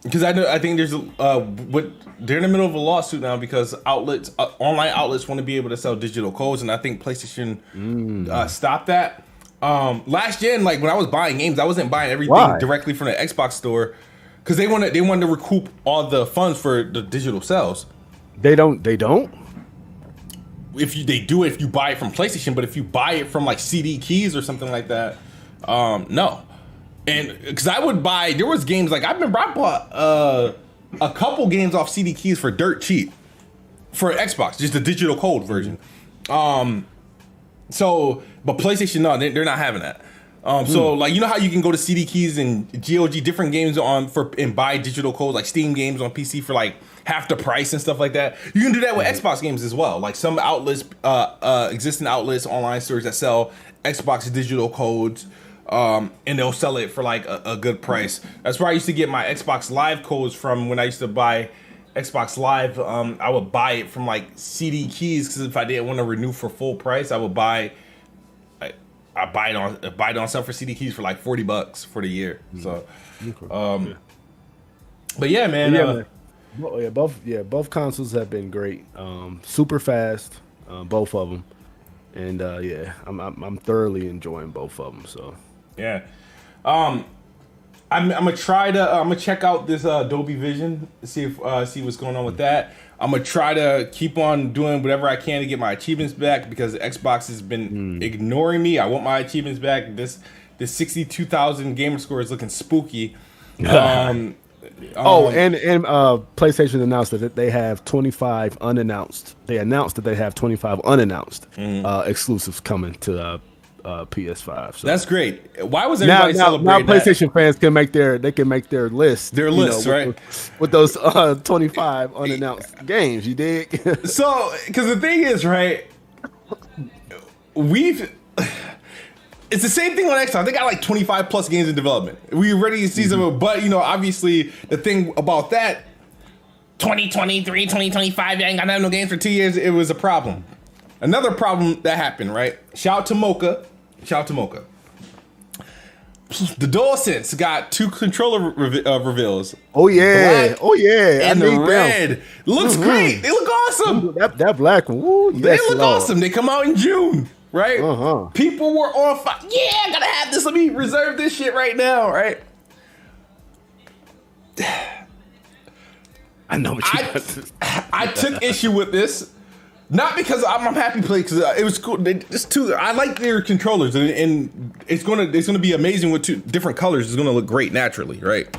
Because I think there's they're in the middle of a lawsuit now because online outlets want to be able to sell digital codes, and I think PlayStation stopped that. Last gen, like when I was buying games, I wasn't buying everything directly from the Xbox store because they wanted to recoup all the funds for the digital sales. They don't. They do it if you buy it from PlayStation, but if you buy it from like CD Keys or something like that, no. And because I would buy, there was games like I bought a couple games off CD Keys for dirt cheap for Xbox, just the digital code version. But PlayStation, no, they're not having that. So like you know how you can go to CD Keys and GOG different games and buy digital codes like Steam games on PC for like half the price and stuff like that. You can do that with Xbox games as well. Like some outlets, existing outlets, online stores that sell Xbox digital codes. And they'll sell it for like a good price. That's where I used to get my Xbox Live codes from when I used to buy Xbox Live. I would buy it from like CD Keys because if I didn't want to renew for full price, I would buy. I buy it on sale for CD Keys for like $40 for the year. So, but yeah, man. Both consoles have been great. Super fast, both of them, and I'm thoroughly enjoying both of them. So. Yeah, I'm gonna try to I'm gonna check out this Dolby Vision, see what's going on with that. I'm gonna try to keep on doing whatever I can to get my achievements back because Xbox has been ignoring me. I want my achievements back. This 62,000 gamer score is looking spooky. And PlayStation announced that they have 25 unannounced. They announced that they have 25 unannounced exclusives coming to PS5. So. That's great. Why was everybody celebrating now PlayStation fans can make their list. Their lists, right? With those 25 unannounced games, you dig? So, because the thing is, right, it's the same thing on Xbox. They got like 25 plus games in development. We already see some, but obviously the thing about that, 2023, 2025, I ain't got no games for 2 years. It was a problem. Another problem that happened, right? Shout out to Mocha. The DualSense got 2 controller reveals. Oh yeah, and the red looks great. They look awesome. That black one, woo, they look awesome. They come out in June, right? People were on fire. Yeah, I gotta have this. Let me reserve this shit right now, right? I know what you. I took issue with this. Not because I'm happy to play, because it was cool. I like their controllers, and it's gonna be amazing with 2 different colors. It's gonna look great naturally, right?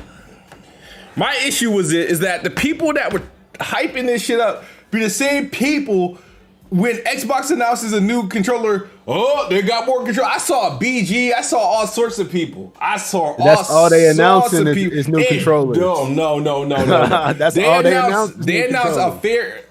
My issue is that the people that were hyping this shit up be the same people when Xbox announces a new controller. Oh, they got more control. I saw BG. I saw all sorts of people. That's all they announcing is new controllers. No. That's all they announced. They announced a fair.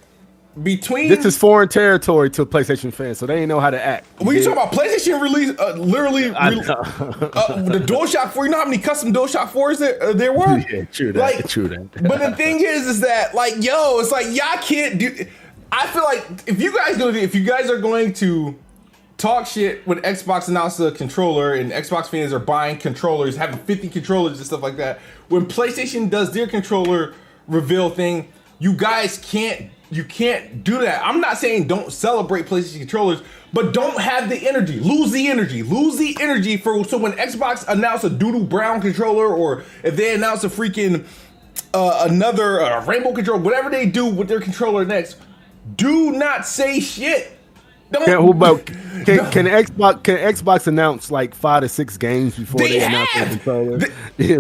This is foreign territory to PlayStation fans, so they ain't know how to act. When you talking about PlayStation release, the DualShock 4, you know how many custom DualShock 4s there were? Yeah, true that. True that. But the thing is that it's like y'all can't do. I feel like if you guys are going to talk shit when Xbox announced a controller and Xbox fans are buying controllers, having 50 controllers and stuff like that, when PlayStation does their controller reveal thing, you guys can't. You can't do that. I'm not saying don't celebrate PlayStation controllers, but don't have the energy. Lose the energy so when Xbox announce a doodle brown controller, or if they announce a freaking another rainbow controller, whatever they do with their controller next, do not say shit. Can Xbox announce like 5 to 6 games before they announce the controller?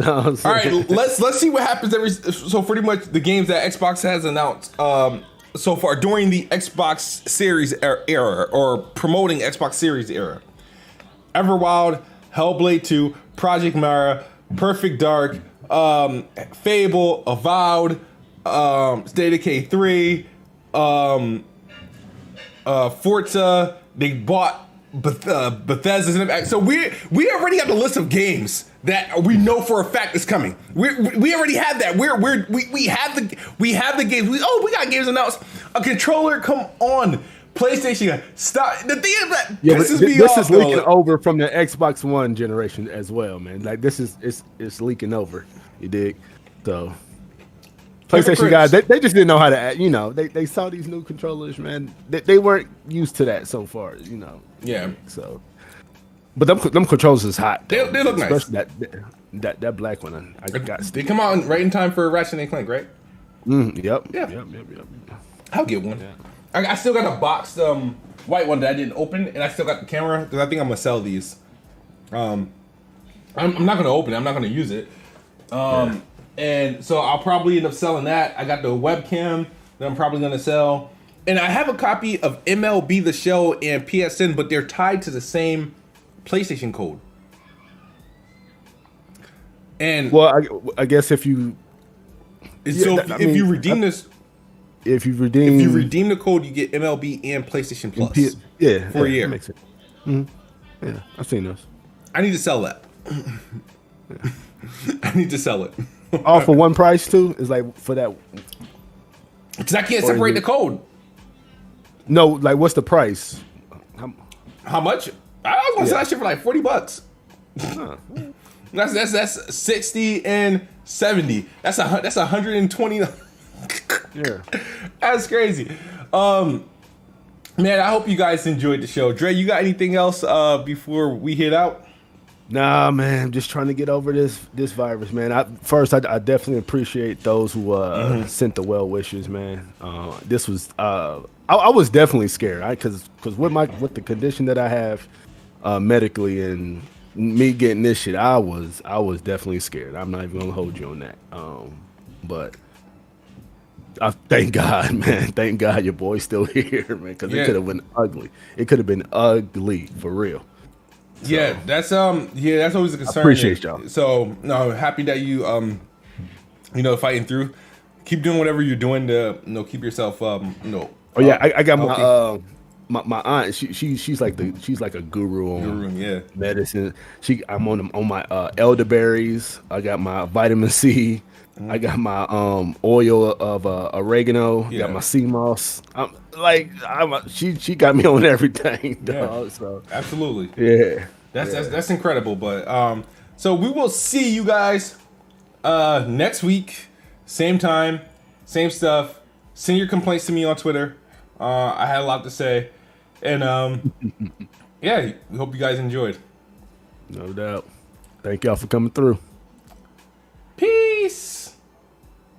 All right, let's see what happens so pretty much the games that Xbox has announced so far during the Xbox Series era, or promoting Xbox Series era. Everwild, Hellblade 2, Project Mara, Perfect Dark, Fable, Avowed, State of Decay 3, Forza. They bought Bethesda's in the back. So we already have the list of games that we know for a fact is coming. We already have that. We have the games. We got games announced. A controller, come on. PlayStation, stop. The thing is that pisses me off. This is leaking over from the Xbox One generation as well, man. Like this is it's leaking over. You dig? So PlayStation guys, they just didn't know how to act. You know, they saw these new controllers, man. They weren't used to that so far. You know. Yeah. So, but them controllers is hot. They look nice. That black one. I got. They come out right in time for Ratchet and Clank, right? Yep. Yeah. Yep. I'll get one. Yeah. I still got a boxed white one that I didn't open, and I still got the camera because I think I'm gonna sell these. I'm not gonna open it. I'm not gonna use it. And so I'll probably end up selling that. I got the webcam that I'm probably gonna sell, and I have a copy of MLB The Show and PSN, but they're tied to the same PlayStation code. And well, I guess if you redeem this. If you redeem the code, you get MLB and PlayStation Plus. For a year. That makes sense. Mm-hmm. Yeah, I've seen those. I need to sell that. I need to sell it. All for one price too? Is like for that? Because I can't separate the code. No, like what's the price? How much? I was gonna sell that shit for like $40. Huh. That's 60 and 70. That's 120. Yeah, that's crazy. Man, I hope you guys enjoyed the show. Dre, you got anything else before we head out? Nah, man, I'm just trying to get over this virus, man. I definitely appreciate those who sent the well wishes, man. This was I was definitely scared, because with the condition that I have medically and me getting this shit, I was definitely scared. I'm not even gonna hold you on that. But thank God, man. Thank God your boy's still here, man. Because it could have been ugly. It could have been ugly for real. So, that's always a concern. I appreciate y'all. So no, happy that you fighting through. Keep doing whatever you're doing to keep yourself Oh yeah, I got okay. my aunt. She's like a guru on medicine. I'm on my elderberries. I got my vitamin C. I got my oil of oregano. Got my sea moss. She got me on everything, dog. Yeah. So absolutely, yeah. That's incredible. But so we will see you guys next week, same time, same stuff. Send your complaints to me on Twitter. I had a lot to say, and we hope you guys enjoyed. No doubt. Thank y'all for coming through.